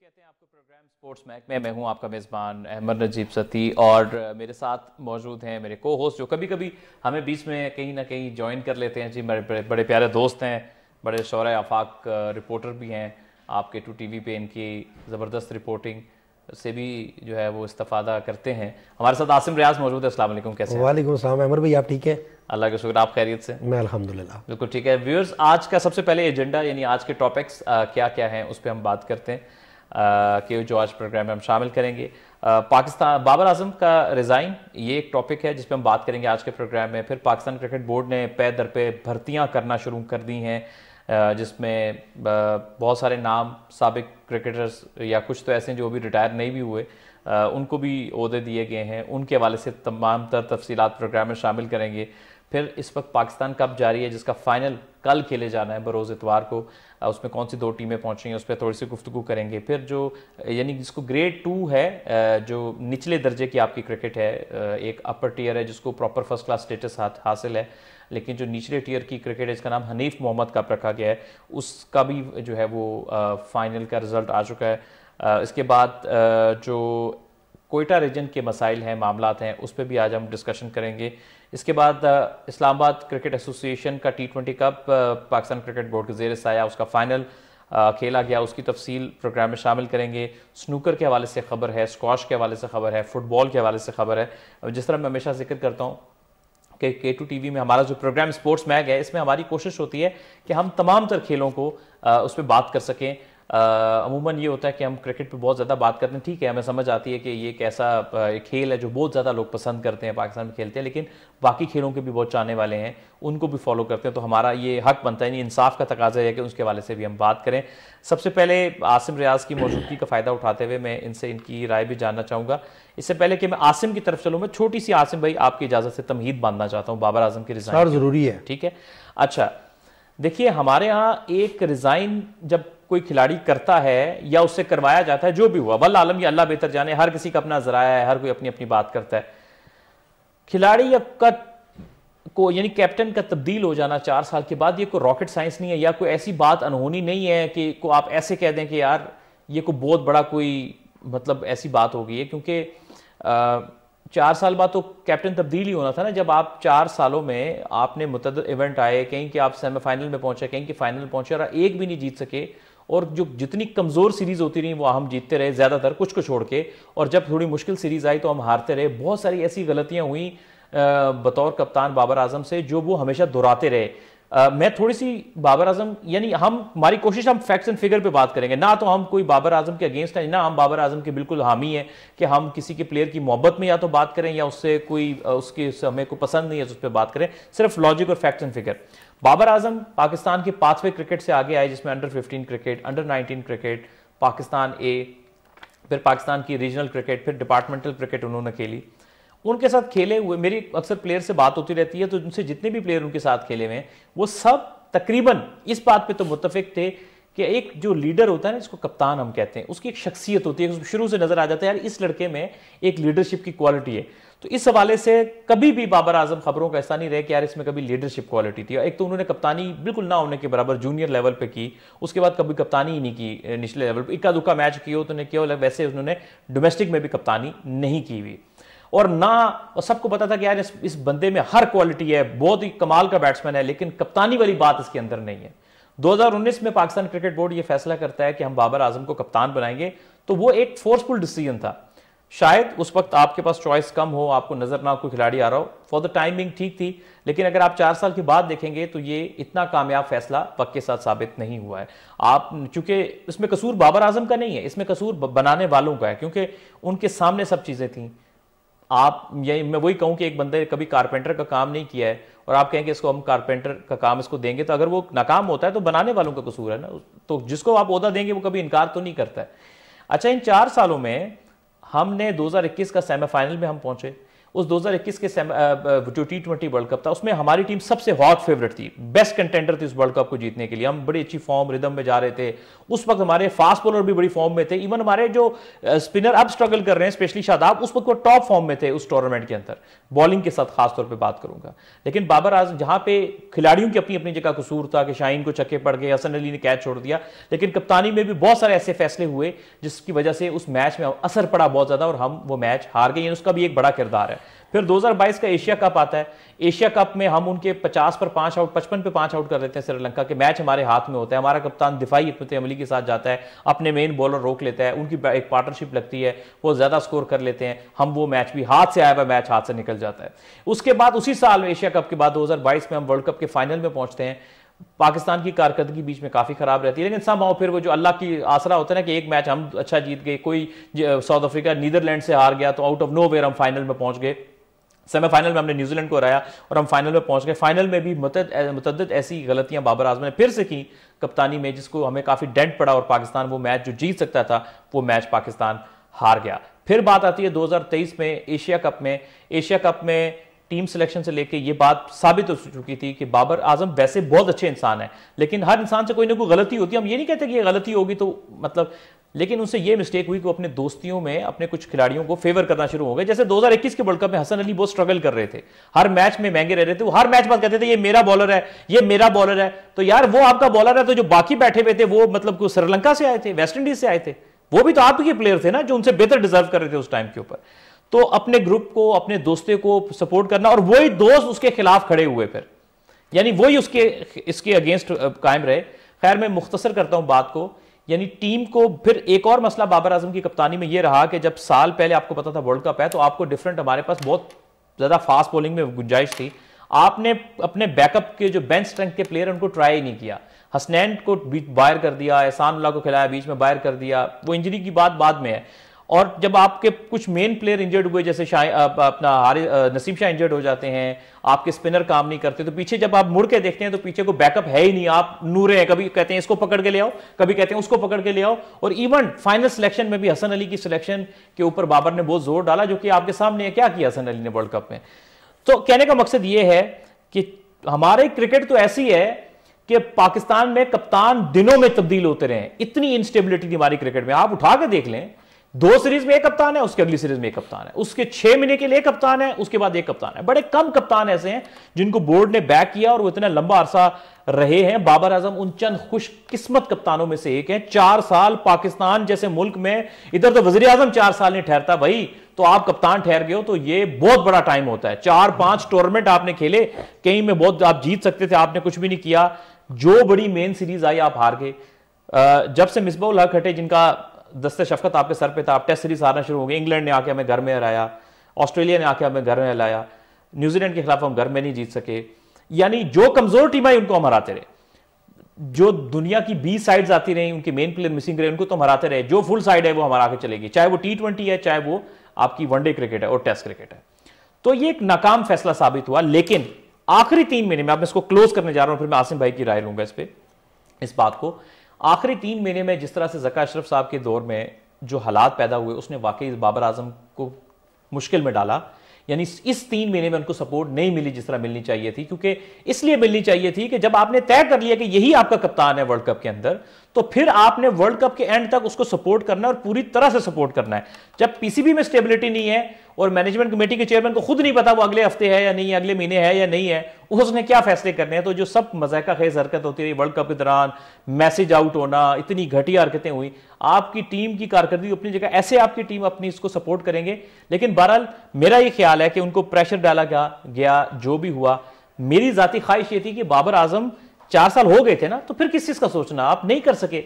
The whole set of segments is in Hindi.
कहते हैं आपको प्रोग्राम स्पोर्ट्स मैक में। मैं हूं आपका मेज़बान अहमद नजीब सती और मेरे साथ मौजूद हैं मेरे को होस्ट जो कभी कभी हमें बीच में कहीं ना कहीं ज्वाइन कर लेते हैं। जी मेरे बड़े बड़े प्यारे दोस्त हैं, बड़े शौरा आफाक रिपोर्टर भी हैं। आपके टू टीवी पे इनकी ज़बरदस्त रिपोर्टिंग से भी जो है वो इस्तेफादा करते हैं। हमारे साथ आसिम रियाज मौजूद है। अस्सलाम वालेकुम, कैसे हैं? वालेकुम सलाम अमर भाई, आप ठीक है? अल्लाह का शुक्र, आप खैरियत से? मैं अल्हम्दुलिल्लाह बिल्कुल ठीक है। व्यूअर्स, आज का सबसे पहले एजेंडा यानी आज के टॉपिक्स क्या क्या हैं उस पर हम बात करते हैं कि जो आज प्रोग्राम में हम शामिल करेंगे। पाकिस्तान बाबर आजम का रिज़ाइन, ये एक टॉपिक है जिस पे हम बात करेंगे आज के प्रोग्राम में। फिर पाकिस्तान क्रिकेट बोर्ड ने पे दर पे भर्तियां करना शुरू कर दी हैं जिसमें बहुत सारे नाम साबिक क्रिकेटर्स या कुछ तो ऐसे जो अभी रिटायर नहीं भी हुए उनको भी ओहदे दिए गए हैं। उनके हवाले से तमाम तर तफसीलात प्रोग्राम में शामिल करेंगे। फिर इस वक्त पाकिस्तान कप जारी है जिसका फाइनल कल खेले जाना है बरोज़ इतवार को। उसमें कौन सी दो टीमें पहुंची हैं उस पर थोड़ी सी गुफ्तगू करेंगे। फिर जो यानी जिसको ग्रेड 2 है, जो निचले दर्जे की आपकी क्रिकेट है, एक अपर टियर है जिसको प्रॉपर फर्स्ट क्लास स्टेटस हासिल है, लेकिन जो निचले टियर की क्रिकेट है जिसका नाम हनीफ मोहम्मद कप रखा गया है, उसका भी जो है वो फाइनल का रिजल्ट आ चुका है। इसके बाद जो कोयटा रीजन के मसाइल हैं, मामलात हैं, उस पर भी आज हम डिस्कशन करेंगे। इसके बाद इस्लामाबाद क्रिकेट एसोसिएशन का T20 cup Pakistan cricket board के ज़ेर साया उसका फाइनल खेला गया, उसकी तफसील प्रोग्राम में शामिल करेंगे। स्नूकर के हवाले से खबर है, स्क्वाश के हवाले से खबर है, फुटबॉल के हवाले से खबर है। जिस तरह मैं हमेशा जिक्र करता हूँ कि K2 टीवी में हमारा जो प्रोग्राम स्पोर्ट्स मैग है, इसमें हमारी कोशिश होती है कि हम तमाम तर खेलों को उस पर बात कर सकें। अमूमन ये होता है कि हम क्रिकेट पे बहुत ज़्यादा बात करते हैं, ठीक है, हमें समझ आती है कि ये एक ऐसा खेल है जो बहुत ज़्यादा लोग पसंद करते हैं, पाकिस्तान में खेलते हैं, लेकिन बाकी खेलों के भी बहुत चाहने वाले हैं, उनको भी फॉलो करते हैं। तो हमारा ये हक बनता है, नहीं इंसाफ का तकाजा है कि उसके हवाले से भी हम बात करें। सबसे पहले आसिम रियाज की मौजूदगी का फ़ायदा उठाते हुए मैं इनसे इनकी राय भी जानना चाहूँगा। इससे पहले कि मैं आसिम की तरफ चलूँ, मैं छोटी सी आसिम भाई आपकी इजाज़त से तमहीद बांधना चाहता हूँ बाबर आजम की रिज़ाइन। ज़रूरी है, ठीक है। अच्छा देखिए, हमारे यहाँ एक रिज़ाइन जब कोई खिलाड़ी करता है या उससे करवाया जाता है, जो भी हुआ वल्लाह आलम, ये अल्लाह बेहतर जाने, हर किसी का अपना ज़राया है, हर कोई अपनी अपनी बात करता है। खिलाड़ी को यानी कैप्टन का तब्दील हो जाना 4 साल के बाद, ये कोई रॉकेट साइंस नहीं है या कोई ऐसी बात अनहोनी नहीं है कि को आप ऐसे कह दें कि यार ये कोई बहुत बड़ा कोई मतलब ऐसी बात हो गई है, क्योंकि 4 साल बाद तो कैप्टन तब्दील ही होना था ना। जब आप 4 सालों में आपने मुतअद्दिद इवेंट आए, कहीं कि आप सेमीफाइनल में पहुंचे, कहीं कि फाइनल पहुंचे और एक भी नहीं जीत सके, और जो जितनी कमज़ोर सीरीज़ होती रही वो हम जीतते रहे ज़्यादातर, कुछ को छोड़ के, और जब थोड़ी मुश्किल सीरीज़ आई तो हम हारते रहे। बहुत सारी ऐसी गलतियां हुई बतौर कप्तान बाबर आजम से जो वो हमेशा दोहराते रहे। मैं थोड़ी सी बाबर आजम यानी हमारी कोशिश, हम फैक्ट्स एंड फिगर पे बात करेंगे ना, तो हम कोई बाबर आजम के अगेंस्ट है ना हम बाबर आजम के बिल्कुल हामी है कि हम किसी के प्लेयर की मोहब्बत में या तो बात करें या उससे कोई उसकी हमें को पसंद नहीं है तो उस पर बात करें। सिर्फ लॉजिक और facts and figure. Babar Azam Pakistan के पाथवे क्रिकेट से आगे आए जिसमें under 15 cricket, under 19 cricket, Pakistan A, फिर पाकिस्तान की रीजनल क्रिकेट, फिर डिपार्टमेंटल क्रिकेट उन्होंने खेली। उनके साथ खेले हुए मेरी अक्सर प्लेयर से बात होती रहती है, तो उनसे जितने भी प्लेयर उनके साथ खेले हुए हैं वो सब तकरीबन इस बात पे तो मुत्तफिक थे कि एक जो लीडर होता है ना, जिसको कप्तान हम कहते हैं, उसकी एक शख्सियत होती है, शुरू से नजर आ जाता है यार इस लड़के में एक लीडरशिप की क्वालिटी है। तो इस हवाले से कभी भी बाबर आजम खबरों का ऐसा नहीं रहे कि यार इसमें कभी लीडरशिप क्वालिटी थी। एक तो उन्होंने कप्तानी बिल्कुल ना होने के बराबर जूनियर लेवल पे की, उसके बाद कभी कप्तानी ही नहीं की निचले लेवल पर, इक्का दुक्का मैच किया तो केवल, वैसे उन्होंने डोमेस्टिक में भी कप्तानी नहीं की हुई। और ना, और सबको पता था कि यार इस बंदे में हर क्वालिटी है, बहुत ही कमाल का बैट्समैन है, लेकिन कप्तानी वाली बात इसके अंदर नहीं है। 2019 में पाकिस्तान क्रिकेट बोर्ड ये फैसला करता है कि हम बाबर आजम को कप्तान बनाएंगे, तो वो एक फोर्सफुल डिसीजन था। शायद उस वक्त आपके पास चॉइस कम हो, आपको नजर ना कोई खिलाड़ी आ रहा हो, फॉर द टाइमिंग ठीक थी, लेकिन अगर आप 4 साल के बाद देखेंगे तो ये इतना कामयाब फैसला पक्के साथ साबित नहीं हुआ है। आप चूंकि इसमें कसूर बाबर आजम का नहीं है, इसमें कसूर बनाने वालों का है, क्योंकि उनके सामने सब चीजें थी। आप ये मैं वही कहूं कि एक बंदे कभी कारपेंटर का काम नहीं किया है और आप कहेंगे इसको हम कारपेंटर का काम इसको देंगे, तो अगर वो नाकाम होता है तो बनाने वालों का कसूर है ना। तो जिसको आप ओहदा देंगे वो कभी इनकार तो नहीं करता है। अच्छा, इन 4 सालों में हमने 2021 का सेमीफाइनल में हम पहुंचे, उस 2021 के जो T20 वर्ल्ड कप था उसमें हमारी टीम सबसे हॉट फेवरेट थी, बेस्ट कंटेंडर थी उस वर्ल्ड कप को जीतने के लिए। हम बड़ी अच्छी फॉर्म रिदम में जा रहे थे। उस वक्त हमारे फास्ट बॉलर भी बड़ी फॉर्म में थे। इवन हमारे जो स्पिनर अब स्ट्रगल कर रहे हैं, स्पेशली शादाब, उस वक्त वो टॉप फॉर्म में थे उस टूर्नामेंट के अंदर, बॉलिंग के साथ खासतौर पर बात करूंगा। लेकिन बाबर आजम, जहां पे खिलाड़ियों की अपनी अपनी जगह कसूर था कि शाहीन को छक्के पड़ गए, हसन अली ने कैच छोड़ दिया, लेकिन कप्तानी में भी बहुत सारे ऐसे फैसले हुए जिसकी वजह से उस मैच में असर पड़ा बहुत ज्यादा और हम वो मैच हार गए। उसका भी एक बड़ा किरदार है। फिर 2022 का एशिया कप आता है। एशिया कप में हम उनके 50 पर 5 आउट, 55 पे 5 आउट कर देते हैं श्रीलंका के। मैच हमारे हाथ में होता है। हमारा कप्तान दिफाई हिकमत अमली के साथ जाता है, अपने मेन बॉलर रोक लेता है, उनकी एक पार्टनरशिप लगती है, वो ज्यादा स्कोर कर लेते हैं। हम वो मैच भी हाथ से आया हुआ मैच हाथ से निकल जाता है। उसके बाद उसी साल एशिया कप के बाद 2022 में हम वर्ल्ड कप के फाइनल में पहुंचते हैं। पाकिस्तान की कारकर्दगी बीच में काफी खराब रहती है, लेकिन समहाउ फिर वो जो अल्लाह की आसरा होता है ना कि एक मैच हम अच्छा जीत गए, कोई साउथ अफ्रीका नीदरलैंड से हार गया तो आउट ऑफ नोवेयर हम फाइनल में पहुंच गए। सेमीफाइनल में हमने न्यूजीलैंड को हराया और हम फाइनल में पहुंच गए। फाइनल में भी मुतअद्दिद ऐसी गलतियां बाबर आजम ने फिर से की कप्तानी में, जिसको हमें काफी डेंट पड़ा और पाकिस्तान वो मैच जो जीत सकता था वो मैच पाकिस्तान हार गया। फिर बात आती है 2023 में एशिया कप में। एशिया कप में टीम सिलेक्शन से लेके ये बात साबित हो चुकी थी कि बाबर आजम वैसे बहुत अच्छे इंसान है, लेकिन हर इंसान से कोई ना कोई गलती होती है। हम ये नहीं कहते कि ये गलती होगी तो मतलब, लेकिन उनसे ये मिस्टेक हुई कि वो अपने दोस्तियों में अपने कुछ खिलाड़ियों को फेवर करना शुरू हो गए। जैसे 2021 के वर्ल्ड कप में हसन अली बहुत स्ट्रगल कर रहे थे, हर मैच में महंगे रह रहे थे। वो हर मैच बाद कहते थे ये मेरा बॉलर है, ये मेरा बॉलर है। तो यार वो आपका बॉलर है, तो जो बाकी बैठे हुए थे वो मतलब श्रीलंका से आए थे, वेस्ट इंडीज से आए थे, वो भी तो आपके प्लेयर थे ना जो उनसे बेहतर डिजर्व कर रहे थे उस टाइम के ऊपर। तो अपने ग्रुप को, अपने दोस्तों को सपोर्ट करना, और वही दोस्त उसके खिलाफ खड़े हुए फिर, यानी वही इसके अगेंस्ट कायम रहे। खैर मैं मुख्तसर करता हूं बात को, यानी टीम को। फिर एक और मसला बाबर आजम की कप्तानी में यह रहा कि जब साल पहले आपको पता था वर्ल्ड कप है तो आपको डिफरेंट, हमारे पास बहुत ज्यादा फास्ट बॉलिंग में गुंजाइश थी। आपने अपने बैकअप के जो बेंच स्ट्रेंथ के प्लेयर उनको ट्राई नहीं किया। हसनैन को बाहर कर दिया, एहसान उल्लाह को खिलाया, बीच में बाहर कर दिया। वो इंजरी की बात बाद में है। और जब आपके कुछ मेन प्लेयर इंजर्ड हुए, जैसे नसीम शाह इंजर्ड हो जाते हैं, आपके स्पिनर काम नहीं करते, तो पीछे जब आप मुड़ के देखते हैं तो पीछे को बैकअप है ही नहीं। आप नूरे हैं, कभी कहते हैं इसको पकड़ के ले आओ, कभी कहते हैं उसको पकड़ के ले आओ। और इवन फाइनल सिलेक्शन में भी हसन अली की सिलेक्शन के ऊपर बाबर ने बहुत जोर डाला, जो कि आपके सामने है। क्या किया हसन अली ने वर्ल्ड कप में? तो कहने का मकसद यह है कि हमारे क्रिकेट तो ऐसी है कि पाकिस्तान में कप्तान दिनों में तब्दील होते रहे। इतनी इंस्टेबिलिटी थी हमारी क्रिकेट में, आप उठा के देख लें। 2 सीरीज में एक कप्तान है, उसके अगली सीरीज में एक कप्तान है, उसके 6 महीने के लिए एक कप्तान है, उसके बाद एक कप्तान है। बड़े कम कप्तान ऐसे हैं जिनको बोर्ड ने बैक किया और वो इतना लंबा अरसा रहे हैं। बाबर आजम उन चंद खुशकिस्मत कप्तानों में से एक है। 4 साल पाकिस्तान जैसे मुल्क में, इधर तो वजीर आजम 4 साल नहीं ठहरता भाई, तो आप कप्तान ठहर गए हो तो ये बहुत बड़ा टाइम होता है। 4-5 टूर्नामेंट आपने खेले, कहीं में बहुत आप जीत सकते थे, आपने कुछ भी नहीं किया। जो बड़ी मेन सीरीज आई आप हार गए। जब से मिसबाह उल हक हटे, जिनका दस्ते शफकत आपके सर पे था, आप टेस्ट सीरीज हारना शुरू हो गए। इंग्लैंड ने आके हमें घर में हराया, ऑस्ट्रेलिया ने आके हमें घर में हराया, न्यूजीलैंड के खिलाफ हम घर में नहीं जीत सके। यानी जो कमजोर टीम आई उनको हम हराते रहे। जो दुनिया की 20 साइड्स आती रही, उनके मेन प्लेयर मिसिंग रहे, उनको तो हम हराते रहे। जो फुल साइड है वो हमारा आके चलेगी, चाहे वो T20 है, चाहे वो आपकी वनडे क्रिकेट है और टेस्ट क्रिकेट है। तो ये एक नाकाम फैसला साबित हुआ। लेकिन आखिरी 3 महीने में, अब मैं इसको क्लोज करने जा रहा हूं, फिर मैं आसिम भाई की राय लूंगा इस बात को। आखिरी 3 महीने में जिस तरह से ज़का अशरफ साहब के दौर में जो हालात पैदा हुए, उसने वाकई बाबर आजम को मुश्किल में डाला। यानी इस 3 महीने में उनको सपोर्ट नहीं मिली जिस तरह मिलनी चाहिए थी, क्योंकि इसलिए मिलनी चाहिए थी कि जब आपने तय कर लिया कि यही आपका कप्तान है वर्ल्ड कप के अंदर, तो फिर आपने वर्ल्ड कप के एंड तक उसको सपोर्ट करना है और पूरी तरह से सपोर्ट करना है। जब पीसीबी में स्टेबिलिटी नहीं है और मैनेजमेंट कमेटी के चेयरमैन को खुद नहीं पता वो अगले हफ्ते है या नहीं है, अगले महीने है या नहीं है, उसने क्या फैसले करने हैं, तो जो सब मज़ाका खेज हरकत होती रही वर्ल्ड कप के दौरान, मैसेज आउट होना, इतनी घटिया हरकतें हुई। आपकी टीम की कारकर्दगी अपनी जगह, ऐसे आपकी टीम अपनी इसको सपोर्ट करेंगे। लेकिन बहरहाल मेरा ये ख्याल है कि उनको प्रेशर डाला गया, जो भी हुआ। मेरी जाती ख्वाहिश ये थी कि बाबर आजम 4 साल हो गए थे ना, तो फिर किस चीज का सोचना, आप नहीं कर सके,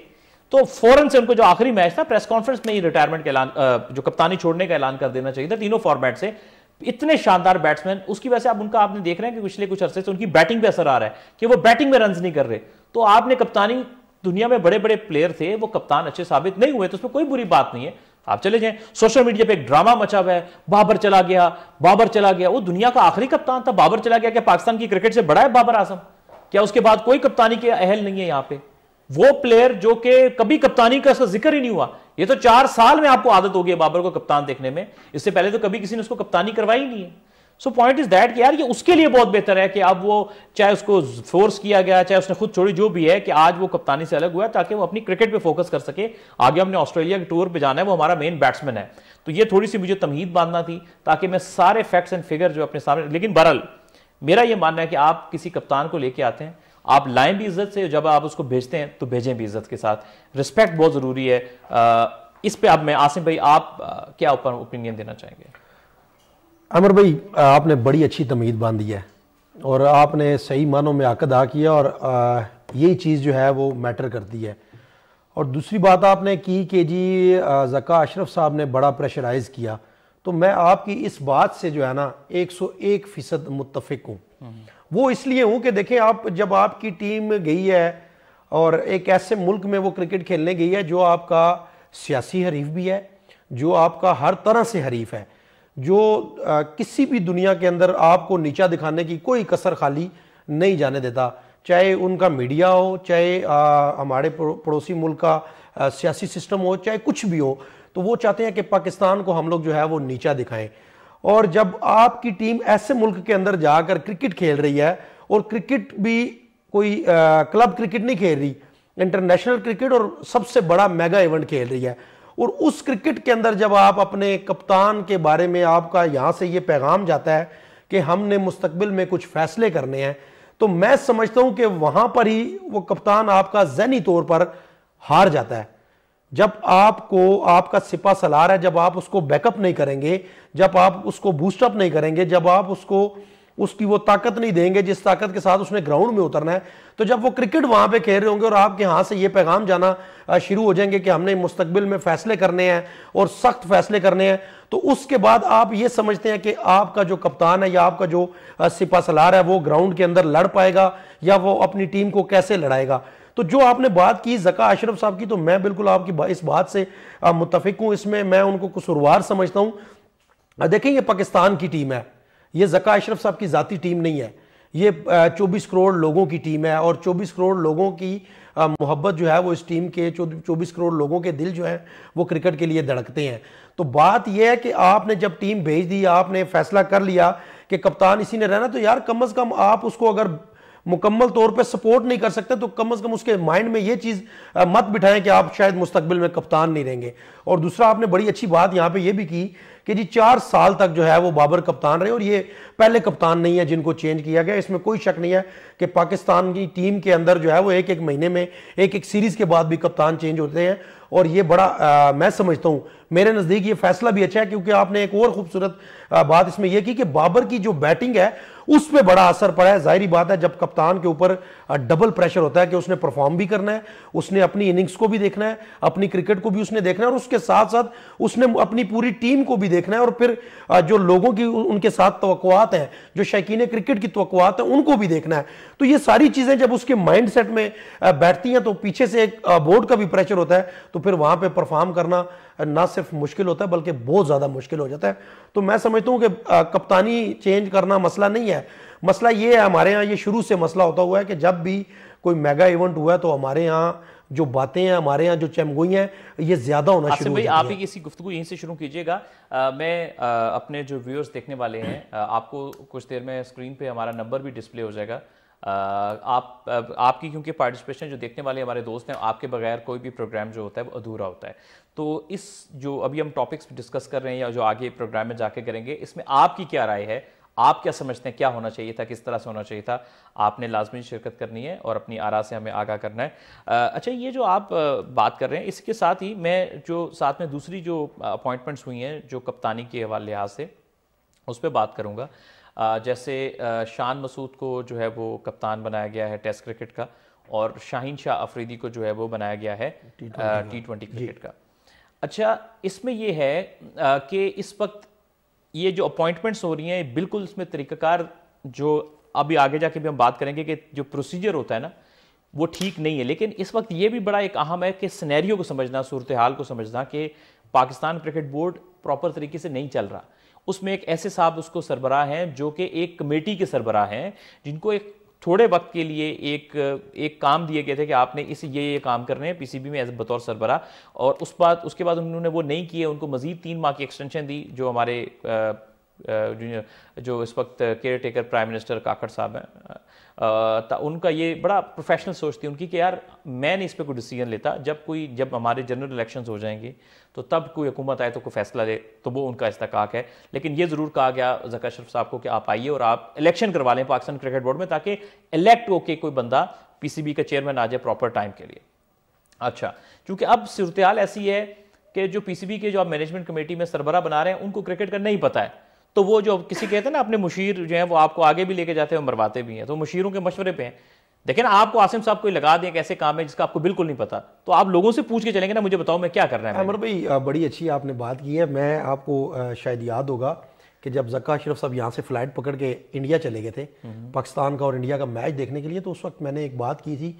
तो फौरन से उनको जो आखिरी मैच था प्रेस कॉन्फ्रेंस में ही रिटायरमेंट का ऐलान, जो कप्तानी छोड़ने का ऐलान कर देना चाहिए था तीनों फॉर्मेट से। इतने शानदार बैट्समैन, उसकी वजह से आप उनका आपने देख रहे हैं कि पिछले कुछ अरसे से उनकी बैटिंग पे असर आ रहा है कि वो बैटिंग में रन्स नहीं कर रहे। तो आपने कप्तानी, दुनिया में बड़े बड़े प्लेयर थे, वो कप्तान अच्छे साबित नहीं हुए, तो उसमें कोई बुरी बात नहीं है। आप चले जाएं, सोशल मीडिया पे एक ड्रामा मचा हुआ है, बाबर चला गया, बाबर चला गया। वो दुनिया का आखिरी कप्तान था, बाबर चला गया। क्या पाकिस्तान की क्रिकेट से बड़ा है बाबर आजम? क्या उसके बाद कोई कप्तानी के अहल नहीं है? यहां पे वो प्लेयर जो कि कभी कप्तानी का उसका जिक्र ही नहीं हुआ। ये तो 4 साल में आपको आदत हो गई है बाबर को कप्तान देखने में, इससे पहले तो कभी किसी ने उसको कप्तानी करवाई नहीं है। सो पॉइंट इज दैट कि यार ये उसके लिए बहुत बेहतर है कि अब वो चाहे उसको फोर्स किया गया, चाहे उसने खुद छोड़ी, जो भी है, कि आज वो कप्तानी से अलग हुआ है ताकि वो अपनी क्रिकेट पे फोकस कर सके। आगे हमने ऑस्ट्रेलिया के टूर पे जाना है, वो हमारा मेन बैट्समैन है। तो ये थोड़ी सी मुझे तमहीद बांधना थी ताकि मैं सारे फैक्ट्स एंड फिगर जो अपने सामने, लेकिन बहरहाल मेरा ये मानना है कि आप किसी कप्तान को लेके आते हैं, आप लाएं भी इज्जत से, जब आप उसको भेजते हैं तो भेजें भी इज्जत के साथ। रिस्पेक्ट बहुत जरूरी है। इस पे अब मैं आसिम भाई, आप क्या ओपिनियन देना चाहेंगे? अमर भाई, आपने बड़ी अच्छी तमीद बांधी है और आपने सही मानों में हक अदा किया और यही चीज़ जो है वो मैटर करती है। और दूसरी बात आपने की कि जी ज़का अशरफ साहब ने बड़ा प्रेशराइज़ किया, तो मैं आपकी इस बात से जो है ना 101% मुत्तफिक हूँ। वो इसलिए हूँ कि देखें, आप जब आपकी टीम गई है और एक ऐसे मुल्क में वो क्रिकेट खेलने गई है जो आपका सियासी हरीफ भी है, जो आपका हर तरह से हरीफ है, जो किसी भी दुनिया के अंदर आपको नीचा दिखाने की कोई कसर खाली नहीं जाने देता, चाहे उनका मीडिया हो, चाहे हमारे पड़ोसी मुल्क का सियासी सिस्टम हो, चाहे कुछ भी हो, तो वो चाहते हैं कि पाकिस्तान को हम लोग जो है वो नीचा दिखाएं। और जब आपकी टीम ऐसे मुल्क के अंदर जाकर क्रिकेट खेल रही है, और क्रिकेट भी कोई क्लब क्रिकेट नहीं खेल रही, इंटरनेशनल क्रिकेट और सबसे बड़ा मेगा इवेंट खेल रही है, और उस क्रिकेट के अंदर जब आप अपने कप्तान के बारे में आपका यहां से ये पैगाम जाता है कि हमने मुस्तकबिल में कुछ फैसले करने हैं, तो मैं समझता हूं कि वहां पर ही वो कप्तान आपका ज़हनी तौर पर हार जाता है। जब आपको आपका सिपा सलार है, जब आप उसको बैकअप नहीं करेंगे, जब आप उसको बूस्टअप नहीं करेंगे, जब आप उसको उसकी वो ताकत नहीं देंगे जिस ताकत के साथ उसने ग्राउंड में उतरना है, तो जब वो क्रिकेट वहां पे खेल रहे होंगे और आपके हाथ से ये पैगाम जाना शुरू हो जाएंगे कि हमने मुस्तकबिल में फैसले करने हैं और सख्त फैसले करने हैं, तो उसके बाद आप ये समझते हैं कि आपका जो कप्तान है या आपका जो सिपा सलार है वो ग्राउंड के अंदर लड़ पाएगा या वो अपनी टीम को कैसे लड़ाएगा। तो जो आपने बात की ज़का अशरफ साहब की, तो मैं बिल्कुल आपकी इस बात से मुत्तफिक हूं। इसमें मैं उनको कसूरवार समझता हूं। देखिए, ये पाकिस्तान की टीम है, ये ज़का अशरफ साहब की ज़ाती टीम नहीं है, ये 24 करोड़ लोगों की टीम है, और 24 करोड़ लोगों की मोहब्बत जो है वो इस टीम के 24 करोड़ लोगों के दिल जो है वो क्रिकेट के लिए धड़कते हैं। तो बात यह है कि आपने जब टीम भेज दी, आपने फैसला कर लिया कि कप्तान इसी ने रहना, तो यार कम अज़ कम आप उसको अगर मुकम्मल तौर पे सपोर्ट नहीं कर सकते तो कम से कम उसके माइंड में ये चीज़ मत बिठाएं कि आप शायद मुस्तकबिल में कप्तान नहीं रहेंगे। और दूसरा, आपने बड़ी अच्छी बात यहाँ पे ये भी की कि जी 4 साल तक जो है वो बाबर कप्तान रहे, और ये पहले कप्तान नहीं है जिनको चेंज किया गया। इसमें कोई शक नहीं है कि पाकिस्तान की टीम के अंदर जो है वो एक महीने में एक सीरीज़ के बाद भी कप्तान चेंज होते हैं, और ये बड़ा मैं समझता हूँ, मेरे नज़दीक ये फैसला भी अच्छा है, क्योंकि आपने एक और खूबसूरत बात इसमें यह की कि बाबर की जो बैटिंग है उस पर बड़ा असर पड़ा है। जाहिर बात है, जब कप्तान के ऊपर डबल प्रेशर होता है कि उसने परफॉर्म भी करना है, उसने अपनी इनिंग्स को भी देखना है, अपनी क्रिकेट को भी उसने देखना है, और उसके साथ साथ उसने अपनी पूरी टीम को भी देखना है, और फिर जो लोगों की उनके साथ तवक्कुआत हैं, जो शौकीन क्रिकेट की तवक्कुआत हैं, उनको भी देखना है। तो ये सारी चीज़ें जब उसके माइंड सेट में बैठती हैं, तो पीछे से एक बोर्ड का भी प्रेशर होता है, तो फिर वहाँ पर परफॉर्म करना ना सिर्फ मुश्किल होता है बल्कि बहुत ज़्यादा मुश्किल हो जाता है। तो मैं समझता हूँ कि कप्तानी चेंज करना मसला नहीं है। मसला ये है, हमारे यहाँ ये शुरू से मसला होता हुआ है कि जब भी कोई मेगा इवेंट हुआ है तो हमारे यहाँ जो बातें हैं, हमारे यहाँ जो चमगोई हैं, ये ज़्यादा होना शुरू हो जाती है। आप ही इसी गुफ्तगू यहीं से शुरू कीजिएगा। मैं अपने जो व्यूअर्स देखने वाले हैं, आपको कुछ देर में स्क्रीन पे हमारा नंबर भी डिस्प्ले हो जाएगा। आपकी क्योंकि पार्टिसिपेशन, जो देखने वाले हमारे दोस्त हैं, आपके बगैर कोई भी प्रोग्राम जो होता है वो अधूरा होता है। तो इस जो अभी हम टॉपिक्स डिस्कस कर रहे हैं या जो आगे प्रोग्राम में जाके करेंगे, इसमें आपकी क्या राय है? आप क्या समझते हैं क्या होना चाहिए था, किस तरह से होना चाहिए था? आपने लाजमी शिरकत करनी है और अपनी आरा से हमें आगाह करना है। अच्छा, ये जो आप बात कर रहे हैं, इसके साथ ही मैं जो साथ में दूसरी जो अपॉइंटमेंट्स हुई हैं जो कप्तानी के हवाले लिहाज से, उस पर बात करूँगा। जैसे शान मसूद को जो है वो कप्तान बनाया गया है टेस्ट क्रिकेट का, और शाहीन शाह अफरीदी को जो है वो बनाया गया है T20 क्रिकेट का। अच्छा, इसमें यह है कि इस वक्त ये जो अपॉइंटमेंट्स हो रही हैं, बिल्कुल इसमें तरीक़ाकार जो अभी आगे जाके भी हम बात करेंगे कि जो प्रोसीजर होता है ना, वो ठीक नहीं है। लेकिन इस वक्त ये भी बड़ा एक अहम है कि सिनेरियो को समझना, सूरत हाल को समझना कि पाकिस्तान क्रिकेट बोर्ड प्रॉपर तरीके से नहीं चल रहा। उसमें एक ऐसे साहब उसको सरबराह हैं जो कि एक कमेटी के सरबराह हैं, जिनको एक थोड़े वक्त के लिए एक काम दिए गए थे कि आपने ये काम करने हैं पीसीबी में एज बतौर सरबराह, और उसके बाद उन्होंने वो नहीं किए। उनको मजीद 3 माह की एक्सटेंशन दी, जो हमारे जो इस वक्त केयर टेकर प्राइम मिनिस्टर काकड़ साहब हैं, उनका ये बड़ा प्रोफेशनल सोच थी उनकी कि यार मैं नहीं इस पर कोई डिसीजन लेता, जब हमारे जनरल इलेक्शंस हो जाएंगे तो तब कोई हुकूमत आए तो कोई फैसला ले, तो वो उनका इस्तेकाक है। लेकिन ये ज़रूर कहा गया ज़का अशरफ साहब को कि आप आइए और आप इलेक्शन करवा लें पाकिस्तान क्रिकेट बोर्ड में, ताकि इलेक्ट होकर कोई बंदा पीसीबी का चेयरमैन आ जाए प्रॉपर टाइम के लिए। अच्छा, क्योंकि अब सूरत हाल ऐसी है कि जो पीसीबी के जो आप मैनेजमेंट कमेटी में सरबराह बना रहे हैं उनको क्रिकेट का नहीं पता है, तो वो जो किसी कहते हैं ना अपने मुशीर जो है वो आपको आगे भी लेके जाते हैं और मरवाते भी हैं, तो मुशीरों के मशवरे पे हैं। देखें ना, आपको आसिम साहब कोई लगा दें कैसे काम है जिसका आपको बिल्कुल नहीं पता, तो आप लोगों से पूछ के चलेंगे ना, मुझे बताओ मैं क्या करना है। अमर भाई बड़ी अच्छी आपने बात की है। मैं आपको शायद याद होगा कि जब ज़का अशरफ साहब यहाँ से फ्लाइट पकड़ के इंडिया चले गए थे पाकिस्तान का और इंडिया का मैच देखने के लिए, तो उस वक्त मैंने एक बात की थी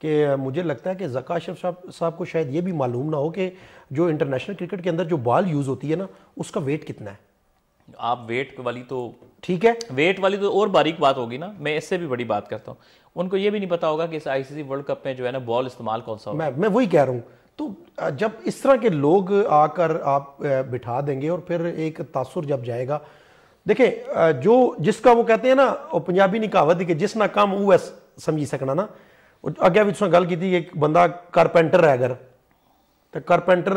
कि मुझे लगता है कि ज़का अशरफ साहब को शायद ये भी मालूम ना हो कि जो इंटरनेशनल क्रिकेट के अंदर जो बॉल यूज़ होती है ना उसका वेट कितना है। आप वेट वाली तो ठीक है, वेट वाली तो और बारीक बात होगी ना, मैं इससे भी बड़ी बात करता हूँ। उनको ये भी नहीं पता होगा कि इस आईसीसी वर्ल्ड कप में जो है ना बॉल इस्तेमाल कौन सा होगा। मैं वही कह रहा हूँ। तो जब इस तरह के लोग आकर आप बिठा देंगे और फिर एक तासुर जब जाएगा, देखें जो जिसका वो कहते हैं ना, वो पंजाबी नहीं कहावत कि जिस ना काम वो समझी सकना ना। अगे भी तुसें गल की एक बंदा कारपेंटर है, अगर तो कारपेंटर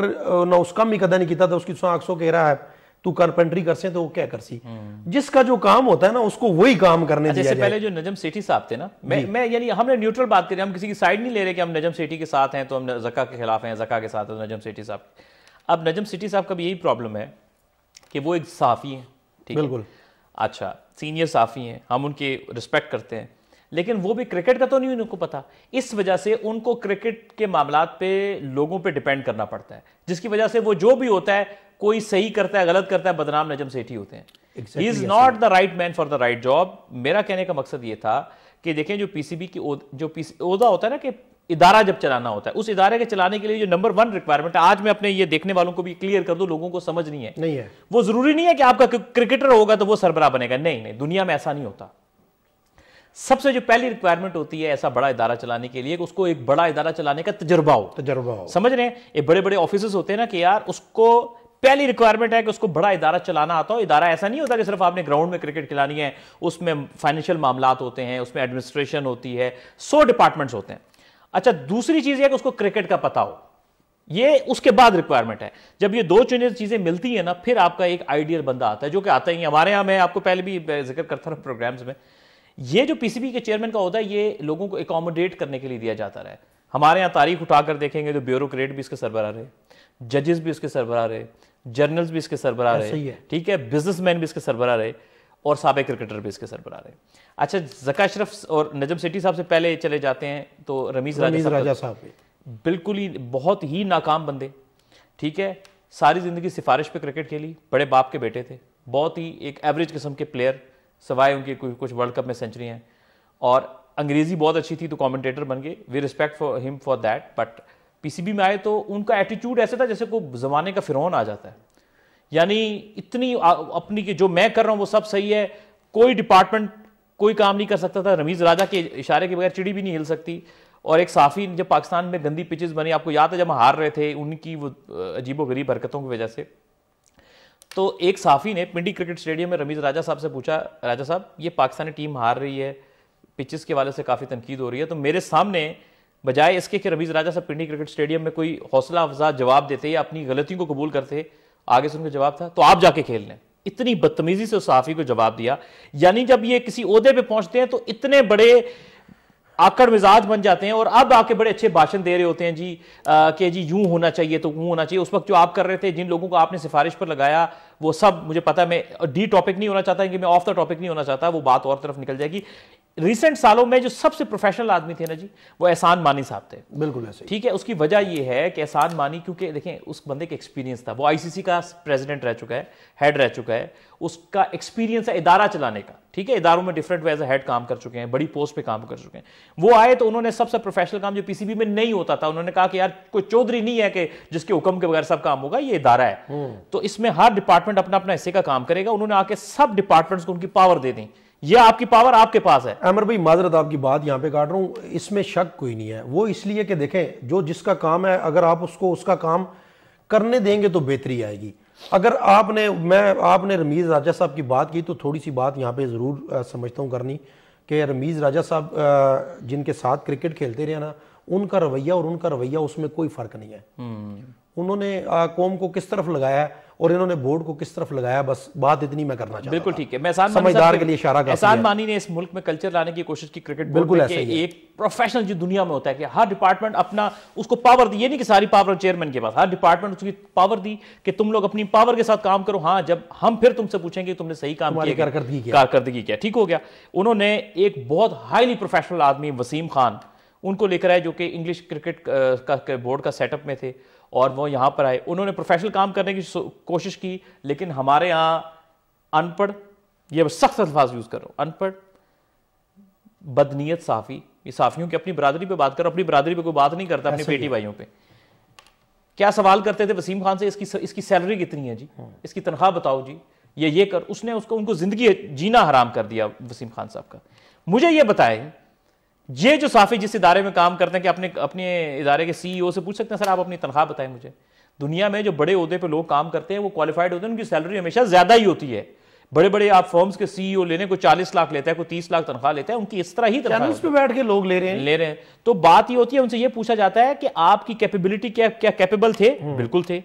ना उस काम ही कदा नहीं किया, तो उसकी तुसें आखसो कह रहा है तू कारपेंटरी कर से तो वो क्या कर सी। जिसका जो काम होता है ना उसको वही काम करने दिया जाए। पहले जो नजम सेठी साहब थे ना, मैं यानी हमने न्यूट्रल बात करी, हम किसी की साइड नहीं ले रहे कि हम नजम सेठी के साथ हैं तो हम ज़का के खिलाफ हैं, ज़का के साथ है तो नजम सेठी साहब। अब नजम सेठी साहब का भी यही प्रॉब्लम है कि वो एक सहाफ़ी हैं, ठीक है, बिल्कुल अच्छा सीनियर सहाफ़ी हैं, हम उनके रिस्पेक्ट करते हैं, लेकिन वो भी क्रिकेट का तो नहीं उनको पता। इस वजह से उनको क्रिकेट के मामलात पे लोगों पे डिपेंड करना पड़ता है, जिसकी वजह से वो जो भी होता है, कोई सही करता है गलत करता है, बदनाम नजम सेठी होते हैं। He is not the right man for the right job. मेरा कहने का मकसद ये था कि देखें जो पीसीबी की जो ओहदा होता है ना कि इदारा जब चलाना होता है, उस इदारे के चलाने के लिए जो नंबर 1 रिक्वायरमेंट है, आज मैं अपने ये देखने वालों को भी क्लियर कर दूं, लोगों को समझ नहीं है, वो जरूरी नहीं है कि आपका क्रिकेटर होगा तो वो सरबराह बनेगा, नहीं, दुनिया में ऐसा नहीं होता। सबसे जो पहली रिक्वायरमेंट होती है ऐसा बड़ा इदारा चलाने के लिए, उसको एक बड़ा इदारा चलाने का तजुर्बा हो। समझ रहे हैं, ये बड़े बड़े ऑफिसर्स होते हैं ना कि यार उसको पहली रिक्वायरमेंट है कि उसको बड़ा इदारा चलाना आता हो। इदारा ऐसा नहीं होता कि सिर्फ आपने ग्राउंड में क्रिकेट खिलानी है, उसमें फाइनेंशियल मामलात होते हैं, उसमें एडमिनिस्ट्रेशन होती है, 100 डिपार्टमेंट्स होते हैं। अच्छा, दूसरी चीज है कि उसको क्रिकेट का पता हो, ये उसके बाद रिक्वायरमेंट है। जब ये दो चीजें मिलती है ना, फिर आपका एक आइडियल बंदा आता है, जो कि आता ही हमारे यहां, मैं आपको पहले भी जिक्र करता रहा प्रोग्राम्स में, ये जो पीसीबी के चेयरमैन का होता है, ये लोगों को एकोमोडेट करने के लिए दिया जाता है। हमारे यहाँ तारीख उठाकर देखेंगे तो ब्यूरोक्रेट भी इसके सरबराह रहे, जजेस भी इसके सरबराह रहे, जर्नल्स भी इसके सरबराह रहे, ठीक है, बिजनेसमैन भी इसके सरबराह रहे, और साबिक क्रिकेटर भी इसके सरबराह रहे। अच्छा, ज़का अशरफ और नजम सेठी साहब से पहले चले जाते हैं तो रमीज़ राजा साहब बिल्कुल ही बहुत ही नाकाम बंदे, ठीक है, सारी ज़िंदगी सिफारिश पे क्रिकेट खेली, बड़े बाप के बेटे थे, बहुत ही एक एवरेज किस्म के प्लेयर, सवाए उनकी कुछ वर्ल्ड कप में सेंचुरी हैं, और अंग्रेज़ी बहुत अच्छी थी तो कमेंटेटर बन गए, we respect for him for that. But PCB में आए तो उनका एटीट्यूड ऐसा था जैसे कोई ज़माने का फिरौन आ जाता है, यानी इतनी अपनी कि जो मैं कर रहा हूँ वो सब सही है, कोई डिपार्टमेंट कोई काम नहीं कर सकता था, रमीज़ राजा के इशारे के बगैर चिड़ी भी नहीं हिल सकती। और एक साफ़ी जब पाकिस्तान में गंदी पिचेस बनी, आपको याद है जब हम हार रहे थे उनकी वो अजीबोगरीब हरकतों की वजह से, तो एक साफ़ी ने पिंडी क्रिकेट स्टेडियम में रमीज़ राजा साहब से पूछा, राजा साहब ये पाकिस्तानी टीम हार रही है, पिचेस के वाले से काफ़ी तनकीद हो रही है, तो मेरे सामने बजाय इसके कि रमीज़ राजा साहब पिंडी क्रिकेट स्टेडियम में कोई हौसला अफजा जवाब देते या अपनी गलतियों को कबूल करते, आगे से उनका जवाब था तो आप जाके खेल लें। इतनी बदतमीजी से उस सहाफ़ी को जवाब दिया। यानी जब ये किसी ओहदे पे पहुंचते हैं तो इतने बड़े आकड़ मिजाज बन जाते हैं और अब आके बड़े अच्छे भाषण दे रहे होते हैं जी कि जी यूं होना चाहिए तो यूं होना चाहिए। उस वक्त जो आप कर रहे थे, जिन लोगों को आपने सिफारिश पर लगाया, वो सब मुझे पता है, मैं डी टॉपिक नहीं होना चाहता कि मैं ऑफ द टॉपिक नहीं होना चाहता, वो बात और तरफ निकल जाएगी। रिसेंट सालों में जो सबसे प्रोफेशनल आदमी थे ना जी, वो एहसान मानी साहब थे। बिल्कुल ऐसे, ठीक है। उसकी वजह ये है कि एहसान मानी, क्योंकि देखें उस बंदे का एक्सपीरियंस था, वो आईसीसी का प्रेसिडेंट रह चुका है, हेड रह चुका है, उसका एक्सपीरियंस है इदारा चलाने का, ठीक है, इदारों में डिफरेंट एज हेड काम कर चुके हैं, बड़ी पोस्ट पे काम कर चुके हैं। वो आए तो उन्होंने सबसे प्रोफेशनल काम जो पीसीबी में नहीं होता था, उन्होंने कहा कि यार कोई चौधरी नहीं है कि जिसके हुक्म के बगैर सब काम होगा, ये इदारा है, तो इसमें हर डिपार्टमेंट अपना अपना हिस्से का काम करेगा। उन्होंने आके सब डिपार्टमेंट्स को उनकी पावर दे दी, ये आपकी पावर आपके पास है। अमर भाई माजरत आपकी बात यहां पे काट रहा हूं, इसमें शक कोई नहीं है। वो इसलिए कि देखें जो जिसका काम है, अगर आप उसको उसका काम करने देंगे तो बेहतरी आएगी। अगर आपने रमीज़ राजा साहब की बात की तो थोड़ी सी बात यहाँ पे ज़रूर समझता हूँ करनी कि रमीज़ राजा साहब जिनके साथ क्रिकेट खेलते रहे ना, उनका रवैया और उनका रवैया उसमें कोई फ़र्क नहीं है। उन्होंने कौम को किस तरफ लगाया और इन्होंने बोर्ड को किस तरफ लगाया, बस बात इतनी मैं करना चाहता। बिल्कुल ठीक है। मैं समझदार के लिए इशारा करता हूं। एहसान मानी ने इस मुल्क में कल्चर लाने की कोशिश की क्रिकेट बोर्ड में, एक प्रोफेशनल जो दुनिया में होता है कि हर डिपार्टमेंट अपना उसको पावर दी, ये नहीं कि सारी पावर चेयरमैन के पास, हर डिपार्टमेंट उसकी पावर दी कि तुम लोग अपनी पावर के साथ काम करो। हाँ, जब हम फिर तुमसे पूछेंगे तुमने सही काम किया, कारकर्दगी क्या, ठीक हो गया। उन्होंने एक बहुत हाईली प्रोफेशनल आदमी वसीम खान उनको लेकर आए जो कि इंग्लिश क्रिकेट का बोर्ड का सेटअप में थे और वो यहाँ पर आए। उन्होंने प्रोफेशनल काम करने की कोशिश की, लेकिन हमारे यहाँ अनपढ़, ये सख्त अल्फाज यूज कर रहा हूँ, अनपढ़ बदनीयत साफी, ये साफियों की अपनी बरादरी पे बात कर, अपनी बरादरी पे कोई बात नहीं करता, अपनी बेटी भाइयों पे। क्या सवाल करते थे वसीम खान से, इसकी सैलरी कितनी है जी, इसकी तनख्वाह बताओ जी, ये कर। उसने उनको जिंदगी जीना हराम कर दिया वसीम खान साहब का। मुझे ये बताए, ये जो साफी जिस इदारे में काम करते हैं कि अपने इदारे के सीईओ से पूछ सकते हैं सर आप अपनी तनख्वाह बताएं मुझे। दुनिया में जो बड़े ओहदे पे लोग काम करते हैं वो क्वालिफाइड होते हैं, उनकी सैलरी हमेशा ज्यादा ही होती है। बड़े बड़े आप फर्म्स के सीईओ लेने को 40 लाख लेता है, कोई 30 लाख तनख्वाह लेता है, उनकी इस तरह ही तनख्वाह पे बैठ के लोग ले रहे हैं। तो बात ये होती है, उनसे ये पूछा जाता है कि आपकी कैपेबिलिटी क्या कैपेबल थे? बिल्कुल थे।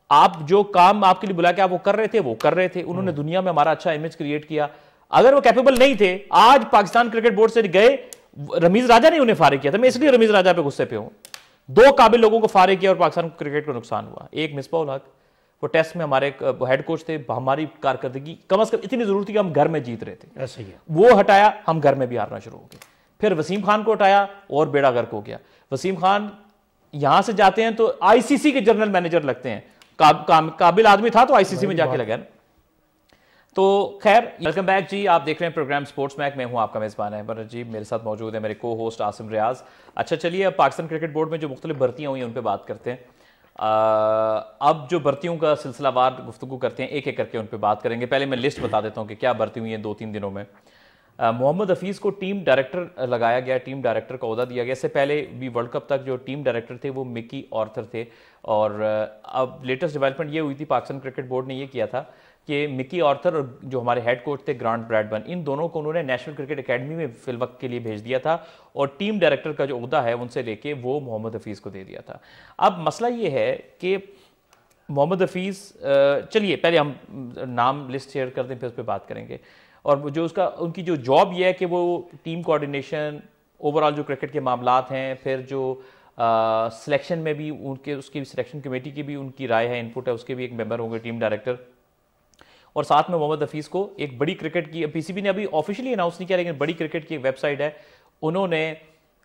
आप जो काम आपके लिए बुला के आप वो कर रहे थे, वो कर रहे थे। उन्होंने दुनिया में हमारा अच्छा इमेज क्रिएट किया। अगर वो कैपेबल नहीं थे, आज पाकिस्तान क्रिकेट बोर्ड से गए, रमीज राजा ने उन्हें फारिग किया था। मैं इसलिए रमीज राजा पे गुस्से पे हूं। 2 काबिल लोगों को फारिग किया और पाकिस्तान क्रिकेट को नुकसान हुआ। एक मिसबाह-उल हक, वो टेस्ट में हमारे हेड कोच थे, हमारी कारकर्दगी कम अज कम इतनी जरूर थी कि हम घर में जीत रहे थे, ऐसे ही है। वो हटाया, हम घर में भी हारना शुरू हो गए। फिर वसीम खान को हटाया और बेड़ा गर्क हो गया। वसीम खान यहां से जाते हैं तो आईसीसी के जनरल मैनेजर लगते हैं। काबिल आदमी था तो आईसीसी में जाके लगा। तो खैर, वेलकम बैक जी। आप देख रहे हैं प्रोग्राम स्पोर्ट्स मैक, मैं हूं आपका मेजबान अहमद जी। मेरे साथ मौजूद है मेरे को होस्ट आसिम रियाज। अच्छा चलिए, अब पाकिस्तान क्रिकेट बोर्ड में जो मुख्तलिफ भर्तियां हुई हैं उन पर बात करते हैं। अब जो भर्तियों का सिलसिलावार गुफ्तगू करते हैं, एक एक करके उन पर बात करेंगे। पहले मैं लिस्ट बता देता हूं कि क्या भर्ती हुई है 2-3 दिनों में। मोहम्मद हफीज़ को टीम डायरेक्टर लगाया गया, टीम डायरेक्टर का ओहदा दिया गया। इससे पहले भी वर्ल्ड कप तक जो टीम डायरेक्टर थे वो मिकी ऑर्थर थे। और अब लेटेस्ट डेवलपमेंट ये हुई थी, पाकिस्तान क्रिकेट बोर्ड ने ये किया था कि मिकी ऑर्थर और जो हमारे हेड कोच थे ग्रांट ब्रैडबर्न, इन दोनों को उन्होंने नेशनल क्रिकेट एकेडमी में फिलवक्त के लिए भेज दिया था और टीम डायरेक्टर का जो ओहदा है उनसे लेके वो मोहम्मद हफीज़ को दे दिया था। अब मसला ये है कि मोहम्मद हफीज़, चलिए पहले हम नाम लिस्ट शेयर कर दें फिर उस पर बात करेंगे। और जो उनकी जो जॉब ये है कि वो टीम कोऑर्डिनेशन, ओवरऑल जो क्रिकेट के मामलात हैं, फिर जो सिलेक्शन में भी उसकी सिलेक्शन कमेटी की भी उनकी राय है, इनपुट है, उसके भी एक मेंबर होंगे टीम डायरेक्टर। और साथ में मोहम्मद हफीज़ को एक बड़ी क्रिकेट की, पीसीबी ने अभी ऑफिशियली अनाउंस नहीं किया लेकिन बड़ी क्रिकेट की एक वेबसाइट है, उन्होंने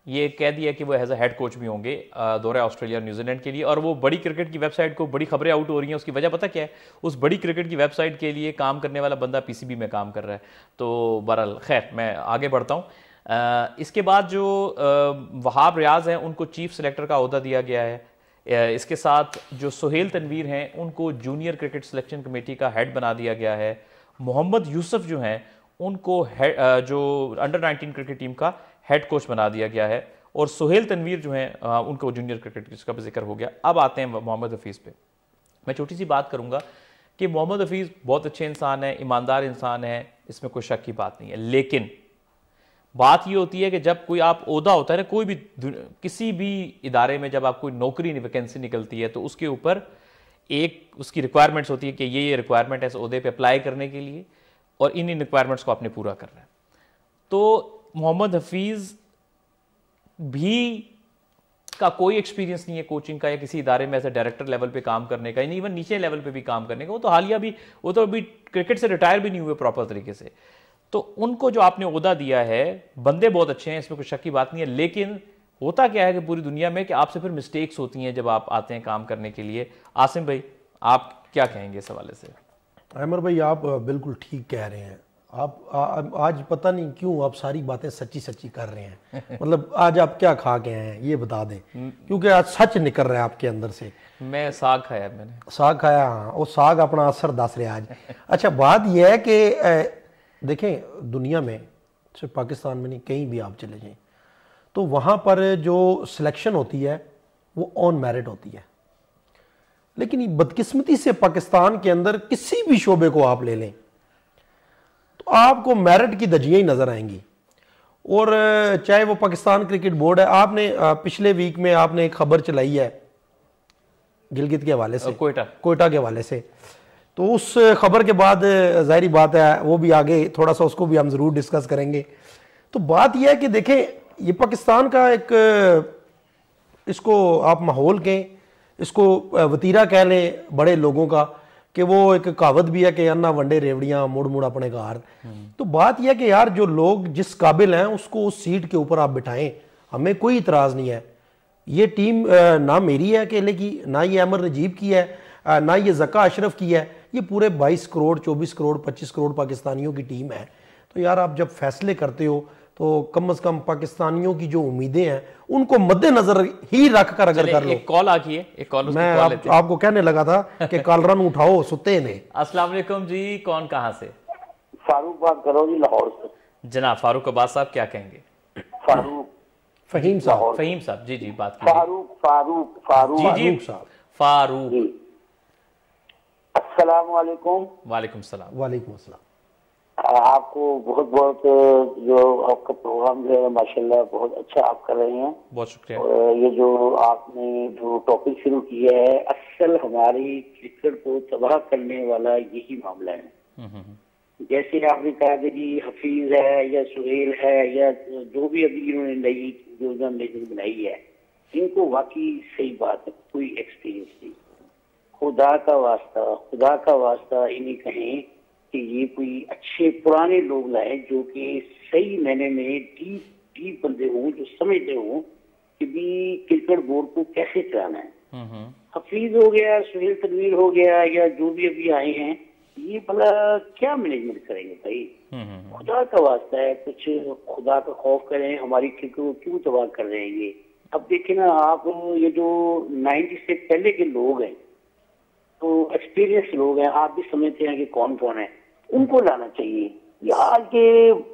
ये कह दिया कि वो एज अ हेड कोच भी होंगे दौरे ऑस्ट्रेलिया और न्यूजीलैंड के लिए। और वो बड़ी क्रिकेट की वेबसाइट को बड़ी खबरें आउट हो रही हैं, उसकी वजह पता क्या है? उस बड़ी क्रिकेट की वेबसाइट के लिए काम करने वाला बंदा पीसीबी में काम कर रहा है। तो बहरहाल खैर, मैं आगे बढ़ता हूँ। इसके बाद जो वहाब रियाज हैं उनको चीफ सेलेक्टर का ओहदा दिया गया है। इसके साथ जो सुहेल तनवीर हैं उनको जूनियर क्रिकेट सिलेक्शन कमेटी का हेड बना दिया गया है। मोहम्मद यूसुफ जो हैं उनको जो अंडर 19 क्रिकेट टीम का हेड कोच बना दिया गया है। और सुहेल तनवीर जो हैं उनको जूनियर क्रिकेट, जिसका भी जिक्र हो गया। अब आते हैं मोहम्मद हफीज़ पे। मैं छोटी सी बात करूंगा कि मोहम्मद हफीज़ बहुत अच्छे इंसान है, ईमानदार इंसान है, इसमें कोई शक की बात नहीं है। लेकिन बात ये होती है कि जब कोई आप ओहदा होता है ना, कोई भी किसी भी इदारे में जब आप कोई नौकरी वैकेंसी निकलती है तो उसके ऊपर एक उसकी रिक्वायरमेंट्स होती है कि ये रिक्वायरमेंट है इस ओहदे पे अप्लाई करने के लिए और इन रिक्वायरमेंट्स को आपने पूरा करना है। तो मोहम्मद हफीज़ भी का कोई एक्सपीरियंस नहीं है कोचिंग का या किसी इदारे में ऐसे डायरेक्टर लेवल पे काम करने का, इवन नीचे लेवल पे भी काम करने का। वो तो हालिया भी, वो तो अभी क्रिकेट से रिटायर भी नहीं हुए प्रॉपर तरीके से। तो उनको जो आपने ओहदा दिया है, बंदे बहुत अच्छे हैं, इसमें कोई शक की बात नहीं है। लेकिन होता क्या है कि पूरी दुनिया में कि आपसे फिर मिस्टेक्स होती हैं जब आप आते हैं काम करने के लिए। आसिम भाई, आप क्या कहेंगे इस हवाले से? अमर भाई, आप बिल्कुल ठीक कह रहे हैं। आप आज पता नहीं क्यों आप सारी बातें सच्ची सच्ची कर रहे हैं। मतलब आज आप क्या खा के हैं ये बता दें, क्योंकि आज सच निकल रहा है आपके अंदर से। मैं साग खाया, मैंने साग खाया। हाँ, वो साग अपना असर दस रहा आज। अच्छा, बात यह है कि देखें, दुनिया में सिर्फ पाकिस्तान में नहीं, कहीं भी आप चले जाएं तो वहाँ पर जो सिलेक्शन होती है वो ऑन मेरिट होती है। लेकिन ये बदकिस्मती से पाकिस्तान के अंदर किसी भी शोबे को आप ले लें तो आपको मेरिट की धज्जियां ही नजर आएंगी। और चाहे वो पाकिस्तान क्रिकेट बोर्ड है, आपने पिछले वीक में आपने एक खबर चलाई है गिलगित के हवाले से, कोयटा के हवाले से, तो उस खबर के बाद जाहिर बात है वो भी आगे थोड़ा सा उसको भी हम जरूर डिस्कस करेंगे। तो बात यह है कि देखें, ये पाकिस्तान का एक, इसको आप माहौल कहें, इसको वतीरा कह लें बड़े लोगों का, कि वो एक कहावत भी है कि अन्ना वंडे रेवड़ियां मुड़ मुड़ अपने घर। तो बात यह है कि यार जो लोग जिस काबिल हैं उसको उस सीट के ऊपर आप बिठाएं, हमें कोई इतराज नहीं है। ये टीम ना मेरी है अकेले की, ना ये अमर नजीब की है, ना ये ज़का अशरफ की है, ये पूरे 22 करोड़ 24 करोड़ 25 करोड़ पाकिस्तानियों की टीम है। तो यार आप जब फैसले करते हो तो कम से कम पाकिस्तानियों की जो उम्मीदें हैं उनको मद्देनजर ही रख कर अगर कर लो। एक कॉल आ गई है, एक कॉल मैं आपको कहने लगा था कि कालरन उठाओ सुते ने। अस्सलाम वालेकुम जी, कौन कहाँ से? फारूक बात करो जी, लाहौर से। जनाब फारूक अब्बास साहब क्या कहेंगे? फहीम साहब, फहीम साहब जी जी बात कीजिए। फारूक जी साहब, फारूक। अस्सलाम वालेकुम। वालेकुम सलाम। वालेकुम अस्सलाम। आपको बहुत बहुत जो आपका प्रोग्राम जो है माशाल्लाह बहुत अच्छा आप कर रहे हैं, बहुत शुक्रिया। और ये जो आपने जो टॉपिक शुरू किया है, असल हमारी क्रिकेट को तबाह करने वाला यही मामला है। जैसे आपने कहा कि जी हफीज है या सुहेल है या जो भी अभी इन्होंने नई जो बनाई है, इनको वाकई सही बात है, कोई एक्सपीरियंस नहीं। खुदा का वास्ता इन्हें कहें कि ये कोई अच्छे पुराने लोग लाए जो कि सही मैंने में डीप बंदे हों, जो समझते हों कि भी क्रिकेट बोर्ड को कैसे चलाना है। हफीज हो गया, सुहेल तनवीर हो गया, या जो भी अभी आए हैं, ये भला क्या मैनेजमेंट करेंगे भाई? खुदा का वास्ता है, कुछ खुदा का खौफ करें। हमारी क्रिकेट को क्यों तबाह कर रहे हैं ये? अब देखिए ना आप, ये जो 90 से पहले के लोग हैं, तो एक्सपीरियंस लोग हैं, आप भी समझते हैं कि कौन कौन है, उनको लाना चाहिए। ये आज के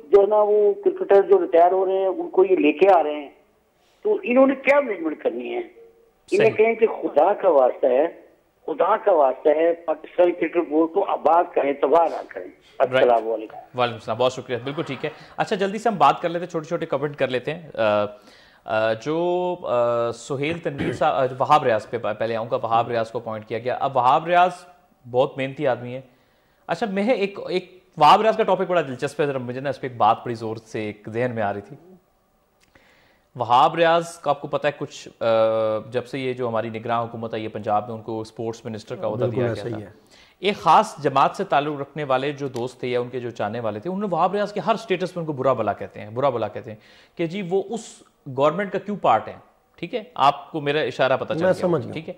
जो ना वो क्रिकेटर जो रिटायर हो रहे हैं उनको ये लेके आ रहे हैं, तो इन्होंने क्या मैनेजमेंट करनी है? इन्हें कहें कि खुदा का वास्ता है पाकिस्तान क्रिकेट बोर्ड को आबाद करें, तबाह ना करें। अस्सलाम वालेकुम। वालेकुम सलाम, बहुत शुक्रिया, बिल्कुल ठीक है। अच्छा जल्दी से हम बात कर लेते हैं, छोटे छोटे कमेंट कर लेते हैं। जो सुहेल तनवीर साहब, वहाब रियाज पे पहले आऊँगा। वहाब रियाज को पॉइंट किया गया। अब वहाब रियाज बहुत मेहनती आदमी है। अच्छा मैं एक वहाब रियाज का टॉपिक बड़ा दिलचस्प है, मुझे ना इस पर एक बात बड़ी जोर से एक जहन में आ रही थी। वहाब रियाज का आपको पता है कुछ जब से ये जो हमारी निगरान हुकूमत आई है पंजाब में, उनको स्पोर्ट्स मिनिस्टर का ओहदा दिया गया था। एक खास जमात से ताल्लुक रखने वाले जो दोस्त थे या उनके जो चाहने वाले थे, उन्होंने वहाब रियाज के हर स्टेटस पर उनको बुरा भला कहते हैं कि जी वो उस गवर्नमेंट का क्यों पार्ट है। ठीक है, आपको मेरा इशारा पता चल गया, ठीक है।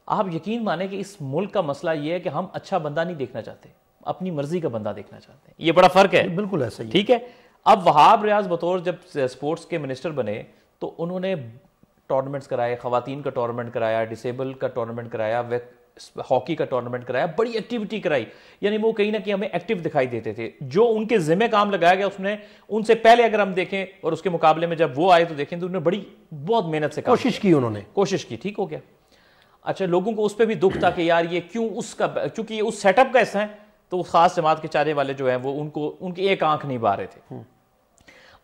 आप यकीन माने कि इस मुल्क का मसला यह है कि हम अच्छा बंदा नहीं देखना चाहते, अपनी मर्जी का बंदा देखना चाहते हैं। ये बड़ा फर्क है। बिल्कुल ऐसा ही, ठीक है। अब वहाब रियाज बतौर जब स्पोर्ट्स के मिनिस्टर बने तो उन्होंने टूर्नामेंट्स कराए, खवातीन का टूर्नामेंट कराया, डिसेबल का टूर्नामेंट कराया, हॉकी का टूर्नामेंट कराया, बड़ी एक्टिविटी कराई। यानी वो कहीं ना कहीं हमें एक्टिव दिखाई देते थे। जो उनके जिम्मे काम लगाया गया उसने, उनसे पहले अगर हम देखें और उसके मुकाबले में जब वो आए तो देखें तो उन्होंने बहुत मेहनत से कोशिश की। ठीक हो गया। अच्छा लोगों को उस पर भी दुख था कि यार ये क्यों उसका, चूंकि ये उस सेटअप का हिस्सा है तो खास जमात के चाहने वाले जो है वो उनकी एक आंख नहीं बा रहे थे।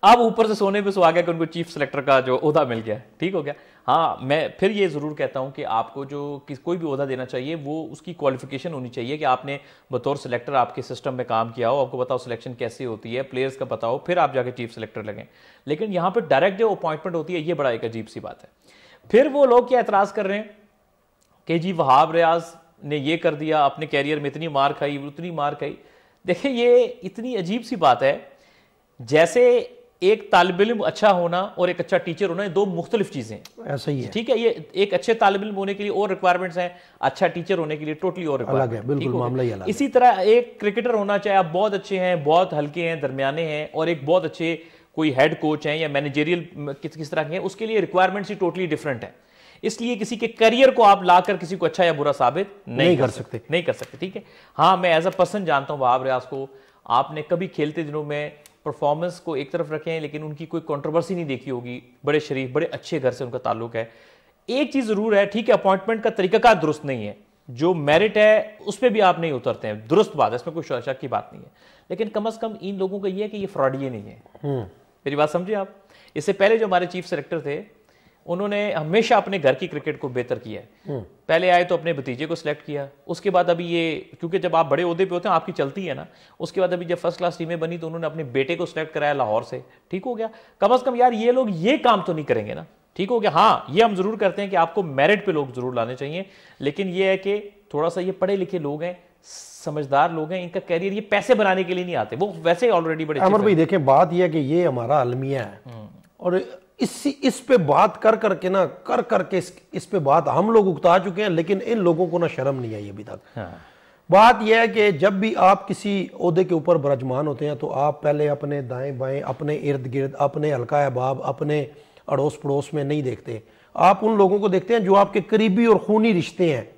अब ऊपर से सोने पे सुहागा कि उनको चीफ सेलेक्टर का जो ओहदा मिल गया। ठीक हो गया। हाँ मैं फिर ये ज़रूर कहता हूँ कि आपको जो कोई भी ओहदा देना चाहिए वो उसकी क्वालिफिकेशन होनी चाहिए कि आपने बतौर सेलेक्टर आपके सिस्टम में काम किया हो, आपको बताओ सिलेक्शन कैसे होती है, प्लेयर्स का पता हो, फिर आप जाके चीफ सेलेक्टर लगें। लेकिन यहाँ पर डायरेक्ट जो अपॉइंटमेंट होती है ये बड़ा एक अजीब सी बात है। फिर वो लोग क्या एतराज़ कर रहे हैं कि जी वहाब रियाज ने ये कर दिया, अपने कैरियर में इतनी मार खाई, उतनी मार खाई। देखिए ये इतनी अजीब सी बात है, जैसे एक तालिब इल्म अच्छा होना और एक अच्छा टीचर होना, दो मुख्तलिफ चीजें हैं। ऐसा ही है। ठीक है, ये एक अच्छे तालिब इल्म होने के लिए और रिक्वायरमेंट्स हैं, अच्छा टीचर होने के लिए टोटली और अलग है, बिल्कुल मामला ही अलग है। इसी तरह एक क्रिकेटर होना, चाहे आप बहुत अच्छे हैं, बहुत हल्के हैं, दरमियाने हैं, और एक बहुत अच्छे कोई हेड कोच हैं या मैनेजरियल किस तरह के हैं, उसके लिए रिक्वायरमेंट्स ही टोटली डिफरेंट है। इसलिए किसी के करियर को आप लाकर किसी को अच्छा या बुरा साबित नहीं कर सकते। ठीक है। हाँ मैं एज अ पर्सन जानता हूं वहाब रियाज को, आपने कभी खेलते दिनों में परफॉर्मेंस को एक तरफ रखें लेकिन उनकी कोई कंट्रोवर्सी नहीं देखी होगी, बड़े शरीफ बड़े अच्छे घर से उनका ताल्लुक है। एक चीज जरूर है, ठीक है अपॉइंटमेंट का तरीकाकार दुरुस्त नहीं है, जो मेरिट है उस पर भी आप नहीं उतरते हैं, दुरुस्त बात है, इसमें कोई शक की बात नहीं है, लेकिन कम से कम इन लोगों का ये है कि ये फ्रॉडिये नहीं है। मेरी बात समझिए आप। इससे पहले जो हमारे चीफ सेलेक्टर थे उन्होंने हमेशा अपने घर की क्रिकेट को बेहतर किया है। पहले आए तो अपने भतीजे को सिलेक्ट किया, उसके बाद अभी ये, क्योंकि जब आप बड़े ओहदे पे होते हैं आपकी चलती है ना, उसके बाद अभी जब फर्स्ट क्लास टीमें बनी तो उन्होंने अपने बेटे को सिलेक्ट कराया लाहौर से, ठीक हो गया। कम से कम यार ये लोग ये काम तो नहीं करेंगे ना, ठीक हो गया। हाँ, ये हम जरूर करते हैं कि आपको मेरिट पे लोग जरूर लाने चाहिए, लेकिन ये है कि थोड़ा सा ये पढ़े लिखे लोग हैं, समझदार लोग हैं, इनका कैरियर ये पैसे बनाने के लिए नहीं आते, वो वैसे ऑलरेडी बड़े। अमर भाई देखें, बात यह है कि ये हमारा अलमिया है और इस पे बात कर करके ना कर करके इस पे बात हम लोग उकता चुके हैं, लेकिन इन लोगों को ना शर्म नहीं आई अभी तक। हाँ। बात यह है कि जब भी आप किसी ओहदे के ऊपर बरजमान होते हैं तो आप पहले अपने दाएं बाएं, अपने इर्द गिर्द, अपने हल्का अहबाब, अपने अड़ोस पड़ोस में नहीं देखते, आप उन लोगों को देखते हैं जो आपके करीबी और खूनी रिश्ते हैं।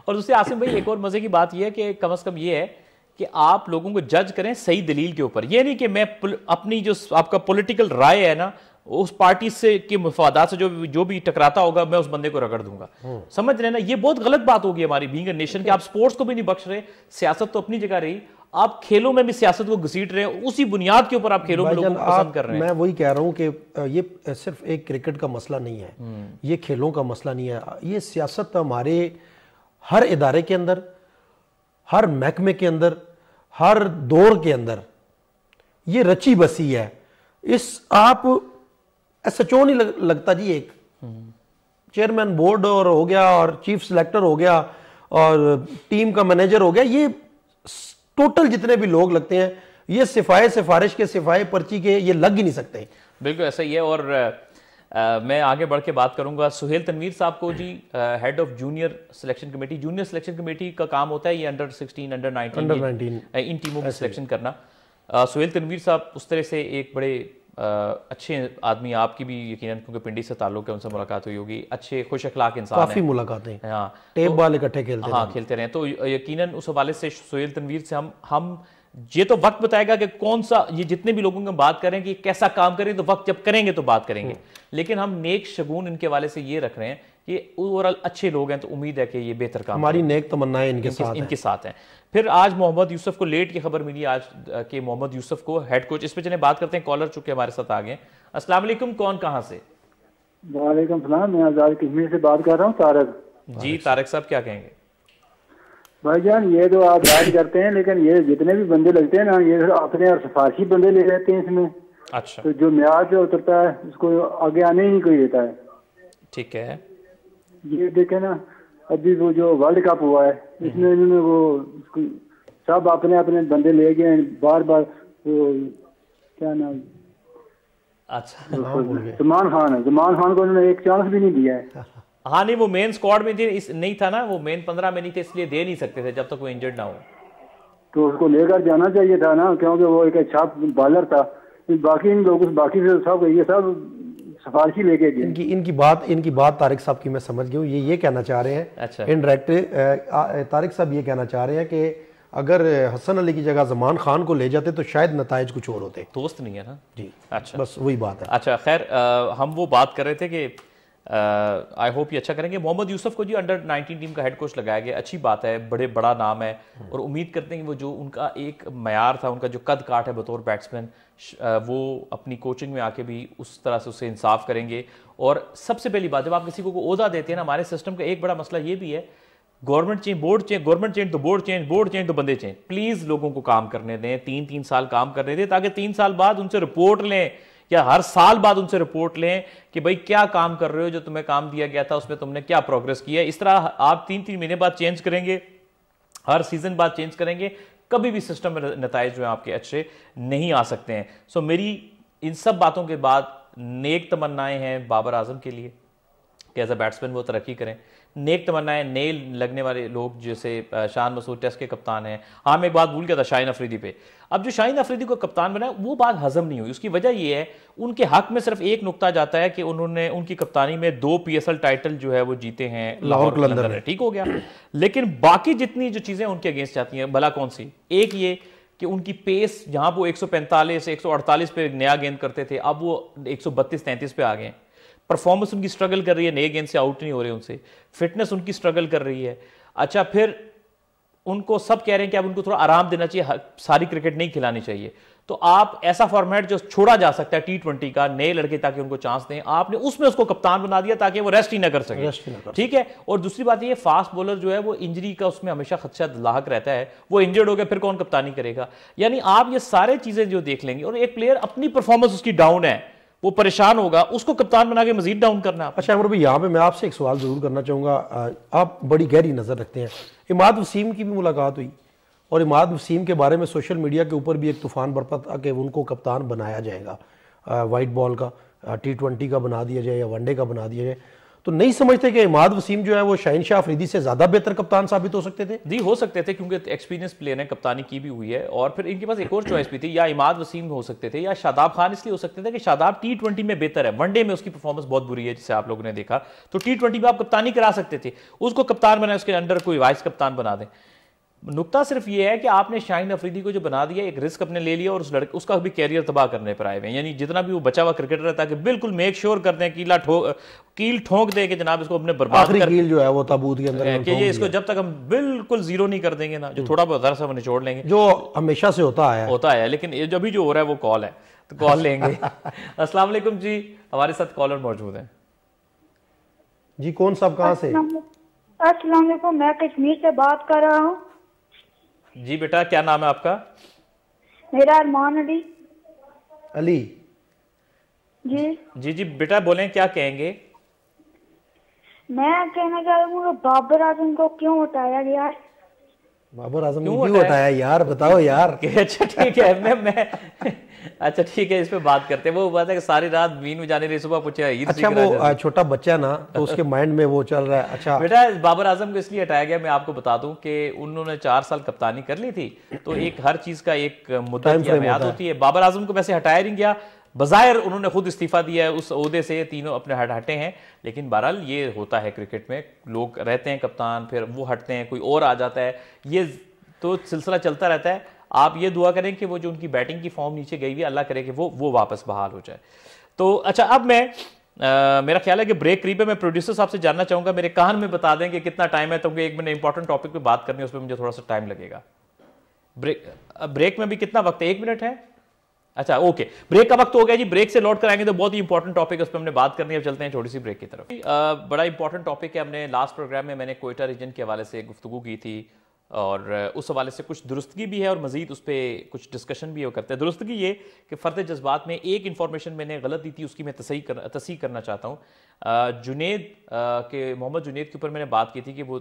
और दूसरे आसिम भाई एक और मजे की बात यह है कि कम से कम ये है कि आप लोगों को जज करें सही दलील के ऊपर, ये नहीं कि मैं अपनी जो आपका पॉलिटिकल राय है ना उस पार्टी से के मफादात से जो भी टकराता होगा मैं उस बंदे को रगड़ दूंगा। समझ रहे हैं ना, ये बहुत गलत बात होगी हमारी बीइंग अ नेशन कि आप स्पोर्ट्स को भी नहीं बख्श रहे, सियासत तो अपनी जगह रही, आप खेलों में भी सियासत को घसीट रहे हैं, उसी बुनियाद के ऊपर आप खेलों में लोगों को पसंद कर रहे हैं। मैं वही कह रहा हूं कि ये सिर्फ एक क्रिकेट का मसला नहीं है, ये खेलों का मसला नहीं है, ये सियासत हमारे हर इदारे के अंदर, हर महकमे के अंदर, हर दौर के अंदर ये रची बसी है। इस आप SHO नहीं लगता जी, एक चेयरमैन बोर्ड और हो गया और चीफ सिलेक्टर हो गया और टीम का मैनेजर हो गया, ये टोटल जितने भी लोग लगते हैं ये सिफाए सिफारिश के, सिफाए पर्ची के, ये लग ही नहीं सकते। बिल्कुल ऐसा ही है। और मैं आगे बढ़ के बात करूंगा सुहेल तनवीर साहब को जी, head of junior selection committee. Junior selection committee का काम होता है ये अंडर 16, अंडर 19 इन टीमों में सिलेक्शन करना। सुहेल तनवीर साहब उस तरह से एक बड़े अच्छे आदमी, आपकी भी यकीनन क्योंकि पिंडी से ताल्लुक है, उनसे मुलाकात हुई होगी, अच्छे खुश अखलाक इंसान है, काफी मुलाकातें, हाँ, टेप बॉल इकट्ठे खेलते हाँ खेलते रहे, तो यकीनन उस हवाले से सुहेल तनवीर से हम ये तो वक्त बताएगा कि कौन सा, ये जितने भी लोगों की बात करें कि कैसा काम करें, तो वक्त जब करेंगे तो बात करेंगे, लेकिन हम नेक शगुन इनके हवाले से ये रख रहे हैं कि ओवरऑल अच्छे लोग हैं, तो उम्मीद है कि ये बेहतर काम, हमारी नेक तमन्नाएं इनके साथ हैं। फिर आज मोहम्मद यूसुफ को लेट की खबर मिली आज कि मोहम्मद यूसुफ को हेड कोच, इस पे चले बात करते हैं, कॉलर चुके हमारे साथ आ गए। अस्सलाम वालेकुम, कौन कहां से? वालेकुम सलाम, मैं आजाद कश्मीर से बात कर रहा हूँ, तारक जी। तारक साहब क्या कहेंगे? भाईजान ये तो आप बात करते हैं, लेकिन ये जितने भी बंदे लगते हैं ना, ये अपने और सिफारशी बंदे ले लेते हैं इसमें। अच्छा। तो जो म्यार पे उतरता है उसको आगे आने ही नहीं कोई देता है। ठीक है। ये देखे ना, अभी वो जो वर्ल्ड कप हुआ है इसमें इन्होंने वो सब अपने अपने बंदे ले गए बार बार, वो क्या नाम, अच्छा, जमान खान को उन्होंने एक चांस भी नहीं दिया है। हाँ नहीं, वो मेन स्क्वाड में थे, नहीं था ना, वो मेन 15 में नहीं थे, इसलिए दे नहीं सकते थे जब तक वो इंजर्ड ना हो। तो उसको लेकर जाना चाहिए था ना, क्योंकि वो एक अच्छा बॉलर था। बाकी इन लोगों, बाकी से सब ये सब सिफारिशी लेके गए। इनकी बात तारिक साहब की मैं समझ गया हूँ, ये कहना चाह रहे हैं, अच्छा, इनडायरेक्ट तारिक साहब ये कहना चाह रहे हैं कि अगर हसन अली की जगह जमान खान को ले जाते तो शायद नताइज कुछ और होते। दोस्त नहीं है ना जी। अच्छा, बस वही बात है। अच्छा, खैर हम वो बात कर रहे थे कि आई होप ये अच्छा करेंगे। मोहम्मद यूसुफ को जी अंडर 19 टीम का हेड कोच लगाया गया, अच्छी बात है, बड़ा नाम है, और उम्मीद करते हैं कि वो जो उनका एक मयार था, उनका जो कद काट है बतौर बैट्समैन, वो अपनी कोचिंग में आके भी उस तरह से उससे इंसाफ करेंगे। और सबसे पहली बात, जब आप किसी को ओहदा देते हैं ना, हमारे सिस्टम का एक बड़ा मसला ये भी है, government change, board change, government change तो बोर्ड चेंज, बोर्ड चेंज तो बंदे चेंज। प्लीज लोगों को काम करने दें, 3-3 साल काम करने दें, ताकि 3 साल बाद उनसे रिपोर्ट लें या हर साल बाद उनसे रिपोर्ट लें कि भाई क्या काम कर रहे हो, जो तुम्हें काम दिया गया था उसमें तुमने क्या प्रोग्रेस की है। इस तरह आप 3-3 महीने बाद चेंज करेंगे, हर सीजन बाद चेंज करेंगे, कभी भी सिस्टम में नताइज जो है आपके अच्छे नहीं आ सकते हैं। सो मेरी इन सब बातों के बाद नेक तमन्नाएं हैं बाबर आजम के लिए कि एज अ बैट्समैन वो तरक्की करें। नेक तमन्नाएं, नेल लगने वाले लोग जैसे शान मसूद टेस्ट के कप्तान हैं। हाँ, मैं एक बात भूल गया था शाहीन अफरीदी पे। अब जो शाहीन अफरीदी को कप्तान बनाया वो बात हजम नहीं हुई। उसकी वजह ये है, उनके हक में सिर्फ एक नुक्ता जाता है कि उन्होंने उनकी कप्तानी में 2 PSL टाइटल जो है वो जीते हैं लाहौर कलंदर में, ठीक हो गया। लेकिन बाकी जितनी जो चीजें उनके अगेंस्ट जाती हैं, भला कौन सी? एक ये कि उनकी पेस, जहां वो 145 148 पे नया गेंद करते थे, अब वो 132-33 पे आ गए। परफॉर्मेंस उनकी स्ट्रगल कर रही है, नए गेंद से आउट नहीं हो रहे उनसे। फिटनेस उनकी स्ट्रगल कर रही है। अच्छा, फिर उनको सब कह रहे हैं कि अब उनको थोड़ा आराम देना चाहिए, सारी क्रिकेट नहीं खिलानी चाहिए। तो आप ऐसा फॉर्मेट जो छोड़ा जा सकता है T20 का, नए लड़के ताकि उनको चांस दें, आपने उसमें उसको कप्तान बना दिया ताकि वो रेस्ट ही ना कर सके। ठीक है। और दूसरी बात ये, फास्ट बॉलर जो है वो इंजरी का उसमें हमेशा खदशा लाहक रहता है, वो इंजर्ड हो गया फिर कौन कप्तानी करेगा। यानी आप ये सारे चीजें जो देख लेंगे, और एक प्लेयर अपनी परफॉर्मेंस उसकी डाउन है, वो परेशान होगा, उसको कप्तान बना के मजीद डाउन करना। अच्छा अमर भाई, यहाँ पे मैं आपसे एक सवाल जरूर करना चाहूंगा। आप बड़ी गहरी नजर रखते हैं। इमाद वसीम की भी मुलाकात हुई और इमाद वसीम के बारे में सोशल मीडिया के ऊपर भी एक तूफान बरपा था कि उनको कप्तान बनाया जाएगा, वाइट बॉल का, T20 का बना दिया जाए या वनडे का बना दिया जाए। तो नहीं समझते कि इमाद वसीम जो है वो शाहीन शाह अफरीदी से ज्यादा बेहतर कप्तान साबित हो सकते थे? जी हो सकते थे, क्योंकि एक्सपीरियंस प्लेयर ने, कप्तानी की भी हुई है, और फिर इनके पास एक और चॉइस भी थी, या इमाद वसीम हो सकते थे या शादाब खान। इसलिए हो सकते थे कि शादाब T20 में बेहतर है, वनडे में उसकी परफॉर्मेंस बहुत बुरी है जिसे आप लोगों ने देखा, तो T20 में आप कप्तानी करा सकते थे, उसको कप्तान बनाए, उसके अंडर कोई वाइस कप्तान बना दें। नुकता सिर्फ ये है कि आपने शाहीन अफरीदी को जो बना दिया, एक रिस्क अपने ले लिया और उस लड़के उसका भी कैरियर तबाह करने पर आए हुए हैं। यानी जितना भी वो बचा हुआ क्रिकेटर रहता है कि बिल्कुल मेक श्योर करते हैं, कील ठोंक दे कि जनाब इसको अपने बर्बाद कर, कील जो है वो ताबूत के अंदर कि ये इसको जब तक हम बिल्कुल जीरो नहीं कर देंगे ना, जो थोड़ा बहुत जरा सा वो निचोड़ लेंगे, जो हमेशा से होता है। लेकिन ये अभी जो हो रहा है वो कॉल है, तो कॉल लेंगे। अस्सलाम वालेकुम जी, हमारे साथ कॉलर मौजूद है जी। कौन साहब, कहाँ से? अस्सलाम वालेकुम, मैं कश्मीर से बात कर रहा हूँ। जी बेटा, क्या नाम है आपका? मेरा अरमान अली। अली जी जी जी बेटा, बोलें, क्या कहेंगे? मैं कहना चाह रहा हूँ बाबर आजम को क्यों हटाया गया है? बाबर आजम क्यों हटाया यार, बताओ यार। अच्छा ठीक है, मैं अच्छा ठीक है, इस पे बात करते हैं। वो बात है कि सारी रात नींद में जाने रही, सुबह पूछा अच्छा वो छोटा बच्चा ना, तो उसके माइंड में वो चल रहा है। अच्छा बेटा, बाबर आजम को इसलिए हटाया गया, मैं आपको बता दूं कि उन्होंने 4 साल कप्तानी कर ली थी, तो एक हर चीज का एक मुद्दत की मियाद होती है। बाबर आजम को वैसे हटाया नहीं गया, बजायर उन्होंने खुद इस्तीफा दिया है उस ओहदे से, तीनों अपने हटे हैं। लेकिन बहरहाल ये होता है क्रिकेट में, लोग रहते हैं कप्तान, फिर वो हटते हैं, कोई और आ जाता है, ये तो सिलसिला चलता रहता है। आप ये दुआ करें कि वो जो उनकी बैटिंग की फॉर्म नीचे गई हुई, अल्लाह करे कि वो वापस बहाल हो जाए। तो अच्छा, अब मैं मेरा ख्याल है कि ब्रेक करीब है, मैं प्रोड्यूसर साहब से जानना चाहूंगा, मेरे कान में बता दें कि कितना टाइम है, तो एक मैंने इंपॉर्टेंट टॉपिक पे बात करनी है, उस पर मुझे थोड़ा सा टाइम लगेगा। ब्रेक में भी कितना वक्त है? 1 मिनट है। अच्छा ओके, ब्रेक का वक्त हो गया जी, ब्रेक से लौट कर आएंगे तो बहुत ही इंपॉर्टेंट टॉपिक है, उस पर हमने बात करनी है। अब चलते हैं छोटी सी ब्रेक की तरफ। बड़ा इंपॉर्टेंट टॉपिक है, हमने लास्ट प्रोग्राम में मैंने क्वेटा रीजन के हवाले से गुफ्तगू की थी, और उस हवाले से कुछ दुरुस्तगी भी है और मजीद उस पर कुछ डिस्कशन भी हो करते हैं। दुरुस्तगी ये कि फ़र्द जज्बात में एक इन्फॉर्मेशन मैंने गलत दी थी, उसकी मैं तस्हीह करना चाहता हूँ। जुनेद के, मोहम्मद जुनेद के ऊपर मैंने बात की थी कि वो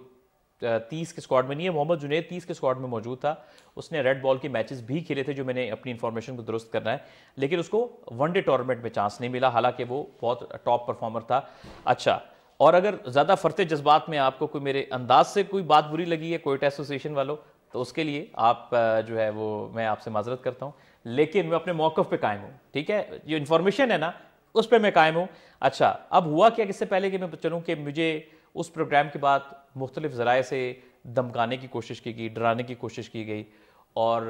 30 के स्क्वाड में नहीं है। मोहम्मद जुनेद 30 के स्क्वाड में मौजूद था, उसने रेड बॉल के मैचेस भी खेले थे, जो मैंने अपनी इन्फॉर्मेशन को दुरुस्त करना है, लेकिन उसको वनडे टूर्नामेंट में चांस नहीं मिला, हालांकि वो बहुत टॉप परफॉर्मर था। अच्छा, और अगर ज़्यादा फरते जज्बात में आपको कोई मेरे अंदाज से कोई बात बुरी लगी है कोयटा एसोसिएशन वालों, तो उसके लिए आप जो है वो मैं आपसे माजरत करता हूँ, लेकिन मैं अपने मौक़िफ़ पे कायम हूँ। ठीक है, जो इन्फॉर्मेशन है ना उस पर मैं कायम हूँ। अच्छा, अब हुआ क्या, इससे पहले कि मैं चलूँ, कि मुझे उस प्रोग्राम के बाद मुख्तलिफ ज़राए से धमकाने की कोशिश की गई, डराने की कोशिश की गई, और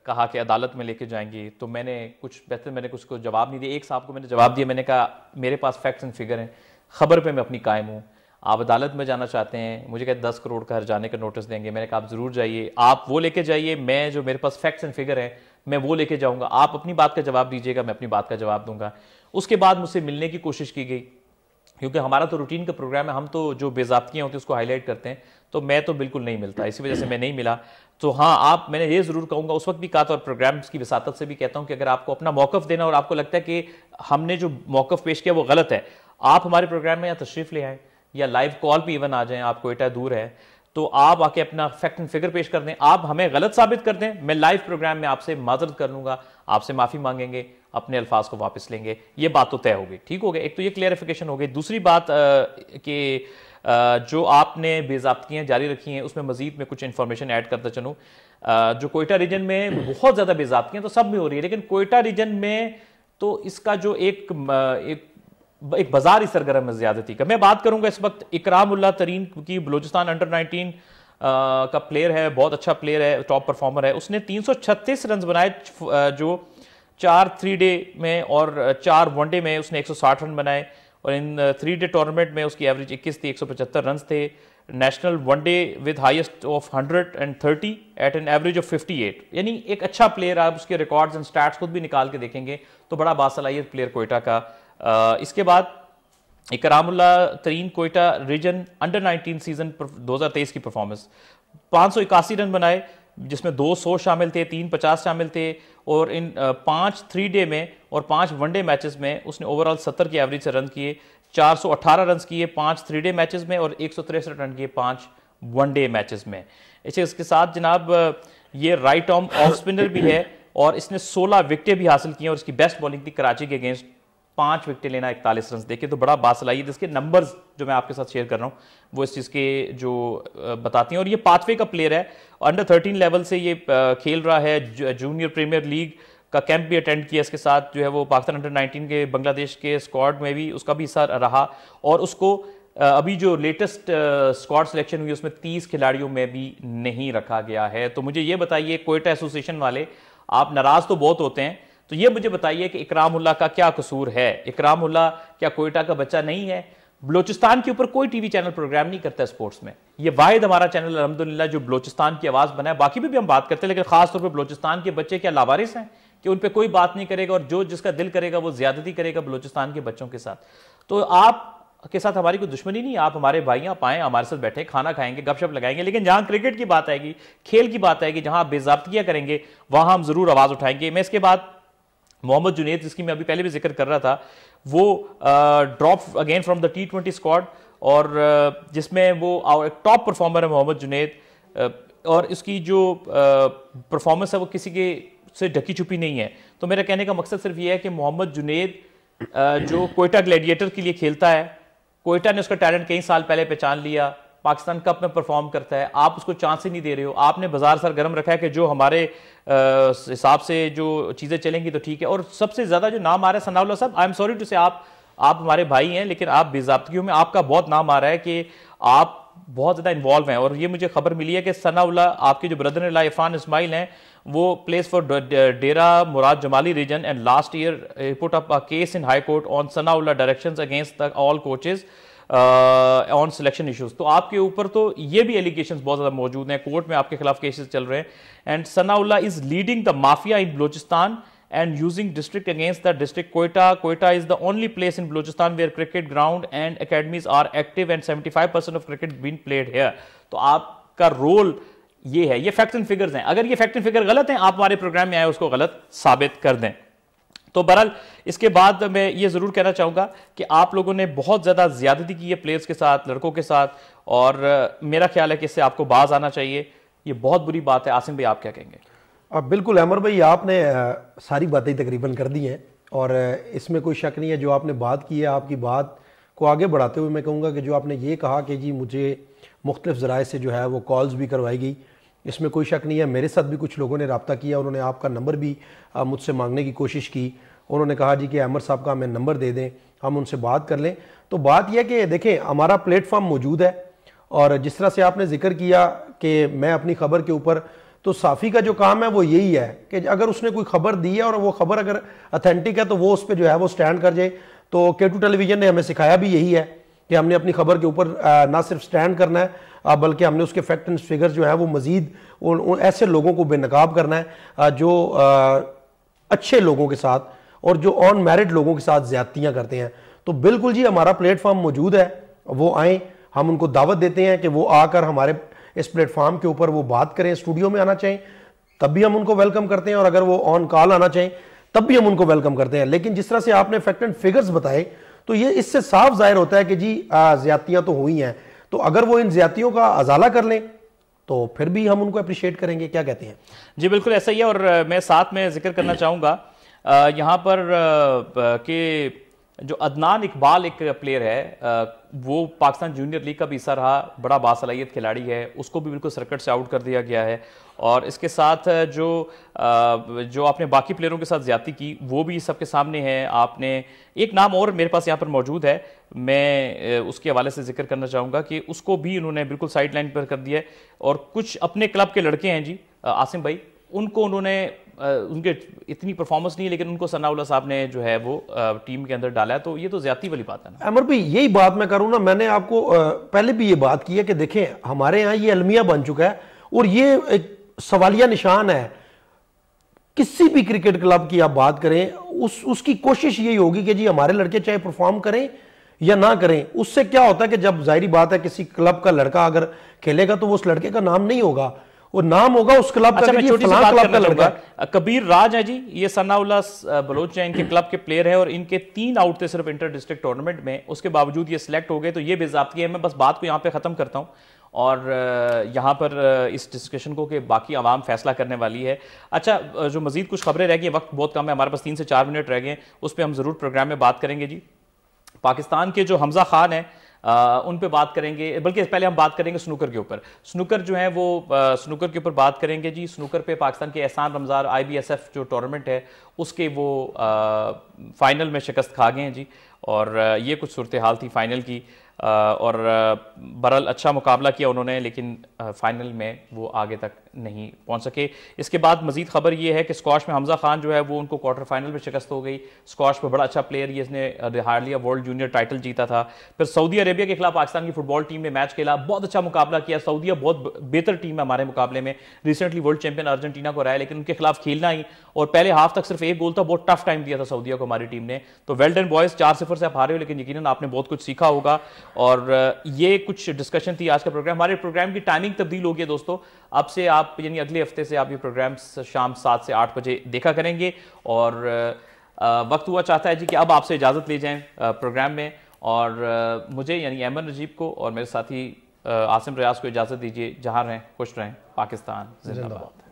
कहा कि अदालत में लेके जाएंगी। तो मैंने कुछ को जवाब नहीं दिया। एक साहब को मैंने जवाब दिया, मैंने कहा मेरे पास फैक्ट्स एंड फिगर हैं, खबर पे मैं अपनी कायम हूँ, आप अदालत में जाना चाहते हैं, मुझे कहते 10 करोड़ का हर्जाने का नोटिस देंगे। मैंने कहा आप ज़रूर जाइए, आप वो लेके जाइए, मैं जो मेरे पास फैक्ट्स एंड फिगर है मैं वो लेके जाऊँगा, आप अपनी बात का जवाब दीजिएगा, मैं अपनी बात का जवाब दूंगा। उसके बाद मुझसे मिलने की कोशिश की गई, क्योंकि हमारा तो रूटीन का प्रोग्राम है, हम तो जो बेज़ाब्तियाँ होती हैं उसको हाईलाइट करते हैं, तो मैं तो बिल्कुल नहीं मिलता, इसी वजह से मैं नहीं मिला। तो हाँ, मैंने ये ज़रूर कहूँगा, उस वक्त भी कहा था और प्रोग्राम्स की वसातत से भी कहता हूँ कि अगर आपको अपना मौक़िफ़ देना और आपको लगता है कि हमने जो मौक़िफ़ पेश किया वो गलत है, आप हमारे प्रोग्राम में या तशरीफ़ ले आएँ या लाइव कॉल पे इवन आ जाएं, आप कोयटा दूर है तो आप आके अपना फैक्ट एंड फिगर पेश कर दें, आप हमें गलत साबित कर दें, मैं लाइव प्रोग्राम में आपसे माजरत कर लूँगा, आपसे माफ़ी मांगेंगे, अपने अल्फाज को वापस लेंगे। ये बात तो तय हो गई, ठीक हो गया, एक तो ये क्लियरिफिकेशन हो गई। दूसरी बात कि जो आपने बेज़ाब्तियाँ जारी रखी हैं उसमें मजीद में कुछ इन्फॉर्मेशन ऐड करता चलूँ। जो कोयटा रीजन में बहुत ज़्यादा बेज़ाब्तियाँ तो सब में हो रही है, लेकिन कोयटा रीजन में तो इसका जो एक बाजारी सरगर्म है ज्यादती का। मैं बात करूंगा इस वक्त इकराम उल्लाह तरीन की, बलूचिस्तान अंडर 19 का प्लेयर है, बहुत अच्छा प्लेयर है, टॉप परफॉर्मर है। उसने 336 रन बनाए, जो 4 3 डे में और 4 वनडे में उसने 160 रन बनाए, और इन 3 डे टूर्नामेंट में उसकी एवरेज 21 थी, 175 रन थे। National one day with highest of 130 at an average of 58, यानी एक अच्छा प्लेयर। आप उसके रिकॉर्ड्स एंड स्टैट्स खुद भी निकाल के देखेंगे तो बड़ा बासलाहियत प्लेयर कोयटा का। इसके बाद इकरामुल्लाह तरीन, कोयटा रीजन अंडर 19 सीजन 2023 की परफॉर्मेंस, 581 रन बनाए जिसमें 200 शामिल थे, 350 शामिल थे, और इन 5 3-डे में और 5 वनडे मैचेस में उसने ओवरऑल 70 की एवरेज से रन किए, 418 रन किए 5 3-डे मैचेस में और 163 रन किए 5 वनडे मैचेस में। इसके साथ जनाब ये राइट आर्म ऑफ स्पिनर भी है और इसने 16 विकेटें भी हासिल की और इसकी बेस्ट बॉलिंग थी कराची के अगेंस्ट, 5 विकेटें लेना 41 रन देखे, तो बड़ा बासलाहियत। इसके नंबर्स जो मैं आपके साथ शेयर कर रहा हूँ वो इस चीज़ के जो बताती हैं। और ये पाथवे का प्लेयर है, अंडर 13 लेवल से ये खेल रहा है, जूनियर प्रीमियर लीग का कैंप भी अटेंड किया, इसके साथ जो है वो पाकिस्तान अंडर 19 के बांग्लादेश के स्क्वाड में भी उसका भी हिस्सा रहा, और उसको अभी जो लेटेस्ट स्क्वाड सिलेक्शन हुई उसमें 30 खिलाड़ियों में भी नहीं रखा गया है। तो मुझे ये बताइए, कोयटा एसोसिएशन वाले आप नाराज तो बहुत होते हैं, तो ये मुझे बताइए कि इकरामुल्लाह का क्या कसूर है? इकरामुल्लाह क्या कोयटा का बच्चा नहीं है? बलोचिस्तान के ऊपर कोई टीवी चैनल प्रोग्राम नहीं करता है स्पोर्ट्स में, ये वाहिद हमारा चैनल अल्हम्दुलिल्लाह जो बलोचिस्तान की आवाज बना है। बाकी भी हम बात करते हैं, लेकिन खासतौर पर बलोचिस्तान के बच्चे क्या लावारिस हैं कि उन पर कोई बात नहीं करेगा, और जो जिसका दिल करेगा वो ज्यादती करेगा बलोचिस्तान के बच्चों के साथ। तो आप के साथ हमारी कोई दुश्मनी नहीं, आप हमारे भाई, आप आए हमारे साथ बैठे, खाना खाएंगे, गपशप लगाएंगे, लेकिन जहां क्रिकेट की बात आएगी, खेल की बात आएगी, जहां आप बेज़ाब्तियां करेंगे वहां हम जरूर आवाज उठाएंगे। मैं इसके बाद मोहम्मद जुनैद, जिसकी मैं अभी पहले भी जिक्र कर रहा था, वो drop again from the T20 squad, और जिसमें वो टॉप परफॉर्मर है मोहम्मद जुनैद, और इसकी जो परफॉर्मेंस है वो किसी के से ढकी छुपी नहीं है। तो मेरा कहने का मकसद सिर्फ ये है कि मोहम्मद जुनैद जो कोयटा ग्लैडिएटर के लिए खेलता है, कोयटा ने उसका टैलेंट कई साल पहले पहचान लिया, पाकिस्तान कप में परफॉर्म करता है, आप उसको चांस ही नहीं दे रहे हो। आपने बाजार सरगर्म रखा है कि जो हमारे हिसाब से जो चीज़ें चलेंगी तो ठीक है। और सबसे ज़्यादा जो नाम आ रहा है सनाउल्लाह साहब, आई एम सॉरी टू से, आप हमारे भाई हैं, लेकिन आप बेज़ाब्तियों में आपका बहुत नाम आ रहा है कि आप बहुत ज़्यादा इन्वॉल्व हैं। और ये मुझे खबर मिली है कि सनाउल्लाह, आपके जो brother in law Irfan Ismail हैं, वो place for Dera Murad Jamali region, and last year put up a case in high court on Sanaullah directions against the all coaches on selection issues. तो आपके ऊपर तो ये भी एलिगेशंस बहुत ज़्यादा मौजूद हैं, कोर्ट में आपके खिलाफ केसेस चल रहे हैं। And Sanaullah is leading the mafia in Balochistan and using district against the district. Quetta is the only place in Balochistan where cricket ground and academies are active and 75% of cricket being played here. तो आपका रोल ये है, ये फैक्ट एंड फिगर्स हैं। अगर ये फैक्ट एंड फिगर गलत हैं, आप हमारे प्रोग्राम में आए उसको गलत साबित कर दें। तो बहरहाल इसके बाद मैं ये जरूर कहना चाहूंगा कि आप लोगों ने बहुत ज्यादा ज्यादती की है प्लेयर्स के साथ, लड़कों के साथ, और मेरा ख्याल है कि इससे आपको बाज आना चाहिए। ये बहुत बुरी बात है। आसिम भाई, आप क्या कहेंगे? बिल्कुल अमर भाई, आपने सारी बातें तकरीबन कर दी हैं और इसमें कोई शक नहीं है। जो आपने बात की है, आपकी बात को आगे बढ़ाते हुए मैं कहूँगा कि जो आपने ये कहा कि जी मुझे मुख्तलिफ ज़राए से जो है वो कॉल्स भी करवाई गई, इसमें कोई शक नहीं है। मेरे साथ भी कुछ लोगों ने रब्ता किया, उन्होंने आपका नंबर भी मुझसे मांगने की कोशिश की। उन्होंने कहा जी कि अमर साहब का हमें नंबर दे दें, हम उनसे बात कर लें। तो बात यह कि देखें, हमारा प्लेटफॉर्म मौजूद है, और जिस तरह से आपने जिक्र किया कि मैं अपनी खबर के ऊपर, तो साफ़ी का जो काम है वो यही है कि अगर उसने कोई खबर दी है और वो खबर अगर अथेंटिक है तो वो उस पर जो है वो स्टैंड कर जाए। तो K2 टेलीविज़न ने हमें सिखाया भी यही है कि हमने अपनी खबर के ऊपर ना सिर्फ स्टैंड करना है, बल्कि हमने उसके फैक्ट एंड फिगर्स जो है वो मज़ीद ऐसे लोगों को बेनकाब करना है जो अच्छे लोगों के साथ और जो ऑन मेरिट लोगों के साथ ज़्यादतियाँ करते हैं। तो बिल्कुल जी, हमारा प्लेटफॉर्म मौजूद है, वो आएँ, हम उनको दावत देते हैं कि वो आकर हमारे इस प्लेटफॉर्म के ऊपर वो बात करें। स्टूडियो में आना चाहें तब भी हम उनको वेलकम करते हैं, और अगर वो ऑन कॉल आना चाहें तब भी हम उनको वेलकम करते हैं। लेकिन जिस तरह से आपने फैक्ट एंड फिगर्स बताए, तो ये इससे साफ जाहिर होता है कि जी ज्यादतियां तो हुई हैं। तो अगर वो इन ज्यादतियों का अजाला कर लें तो फिर भी हम उनको अप्रिशिएट करेंगे। क्या कहते हैं? जी बिल्कुल ऐसा ही है। और मैं साथ में जिक्र करना चाहूँगा यहाँ पर कि जो अदनान इकबाल एक प्लेयर है, वो पाकिस्तान जूनियर लीग का भी हिस्सा रहा, बड़ा बासलाहियत खिलाड़ी है, उसको भी बिल्कुल सर्किट से आउट कर दिया गया है। और इसके साथ जो आपने बाकी प्लेयरों के साथ ज्यादती की वो भी सबके सामने है। आपने एक नाम और मेरे पास यहाँ पर मौजूद है, मैं उसके हवाले से जिक्र करना चाहूँगा कि उसको भी उन्होंने बिल्कुल साइड लाइन पर कर दिया है। और कुछ अपने क्लब के लड़के हैं जी, आसिम भाई, उनको उन्होंने उनके इतनी परफॉर्मेंस नहीं है, लेकिन उनको सनाउल्लाह साहब ने जो है वो टीम के अंदर डाला है, तो ये तो ज्यादती वाली बात है ना। अमर भाई यही बात मैं करूं ना, मैंने आपको पहले भी ये बात की है कि देखें हमारे यहाँ ये अलमिया बन चुका है और ये एक सवालिया निशान है। किसी भी क्रिकेट क्लब की आप बात करें, उसकी कोशिश यही होगी कि जी हमारे लड़के चाहे परफॉर्म करें या ना करें। उससे क्या होता है कि जब जाहिर बात है किसी क्लब का लड़का अगर खेलेगा तो वो उस लड़के का नाम नहीं होगा, वो नाम होगा उस क्लब का, मैं छोटी सी बात क्लब का लड़का। कबीर राज है जी, ये सनाउल्लाह बलोच है, इनके क्लब के प्लेयर है और इनके 3 आउट थे सिर्फ इंटर डिस्ट्रिक्ट टूर्नामेंट में, उसके बावजूद ये सिलेक्ट हो गए, तो ये बेज़ाब्ती है। मैं बस बात को यहाँ पे खत्म करता हूँ और यहाँ पर इस डिस्कशन को कि बाकी आवाम फैसला करने वाली है। अच्छा, जो मजीद कुछ खबरें रह गई, वक्त बहुत कम है हमारे पास, 3 से 4 मिनट रह गए, उस पर हम ज़रूर प्रोग्राम में बात करेंगे जी। पाकिस्तान के जो हमजा खान है उन पे बात करेंगे, बल्कि पहले हम बात करेंगे स्नूकर के ऊपर। स्नूकर जो है वो स्नूकर के ऊपर बात करेंगे जी। स्नूकर पे पाकिस्तान के एहसान रमज़ान IBSF जो टूर्नामेंट है उसके वो फाइनल में शिकस्त खा गए हैं जी, और ये कुछ सूरत हाल थी फाइनल की, और बहरहाल अच्छा मुकाबला किया उन्होंने, लेकिन फाइनल में वो आगे तक नहीं पहुंच सके। इसके बाद मजीद खबर ये है कि स्क्वाश में हमजा खान जो है वो उनको क्वार्टर फाइनल में शिकस्त हो गई। स्क्वाश में बड़ा अच्छा प्लेयर, ये इसने हार लिया, वर्ल्ड जूनियर टाइटल जीता था। फिर सऊदी अरेबिया के खिलाफ पाकिस्तान की फुटबॉल टीम ने मैच खेला, बहुत अच्छा मुकाबला किया। सऊदीया बहुत बेहतर टीम है हमारे मुकाबले में, रिसेंटली वर्ल्ड चैंपियन अर्जेंटीना को रहा है, लेकिन उनके खिलाफ खेलना ही, और पहले हाफ तक सिर्फ 1 गोल था, बहुत टफ टाइम दिया था सऊदीया को हमारी टीम ने। तो वेल डन बॉयज, 4-0 से आप हारे हो, लेकिन यकीनन आपने बहुत कुछ सीखा होगा। और ये कुछ डिस्कशन थी आज का प्रोग्राम। हमारे प्रोग्राम की टाइमिंग तब्दील हो गई है दोस्तों, अब से आप यानी अगले हफ्ते से आप ये प्रोग्राम शाम 7 से 8 बजे देखा करेंगे। और वक्त हुआ चाहता है जी कि अब आपसे इजाज़त ले जाएं प्रोग्राम में, और मुझे यानी अहमद नजीब को और मेरे साथी आसिम रियाज को इजाज़त दीजिए। जहाँ रहें खुश रहें, पाकिस्तान जिंदाबाद।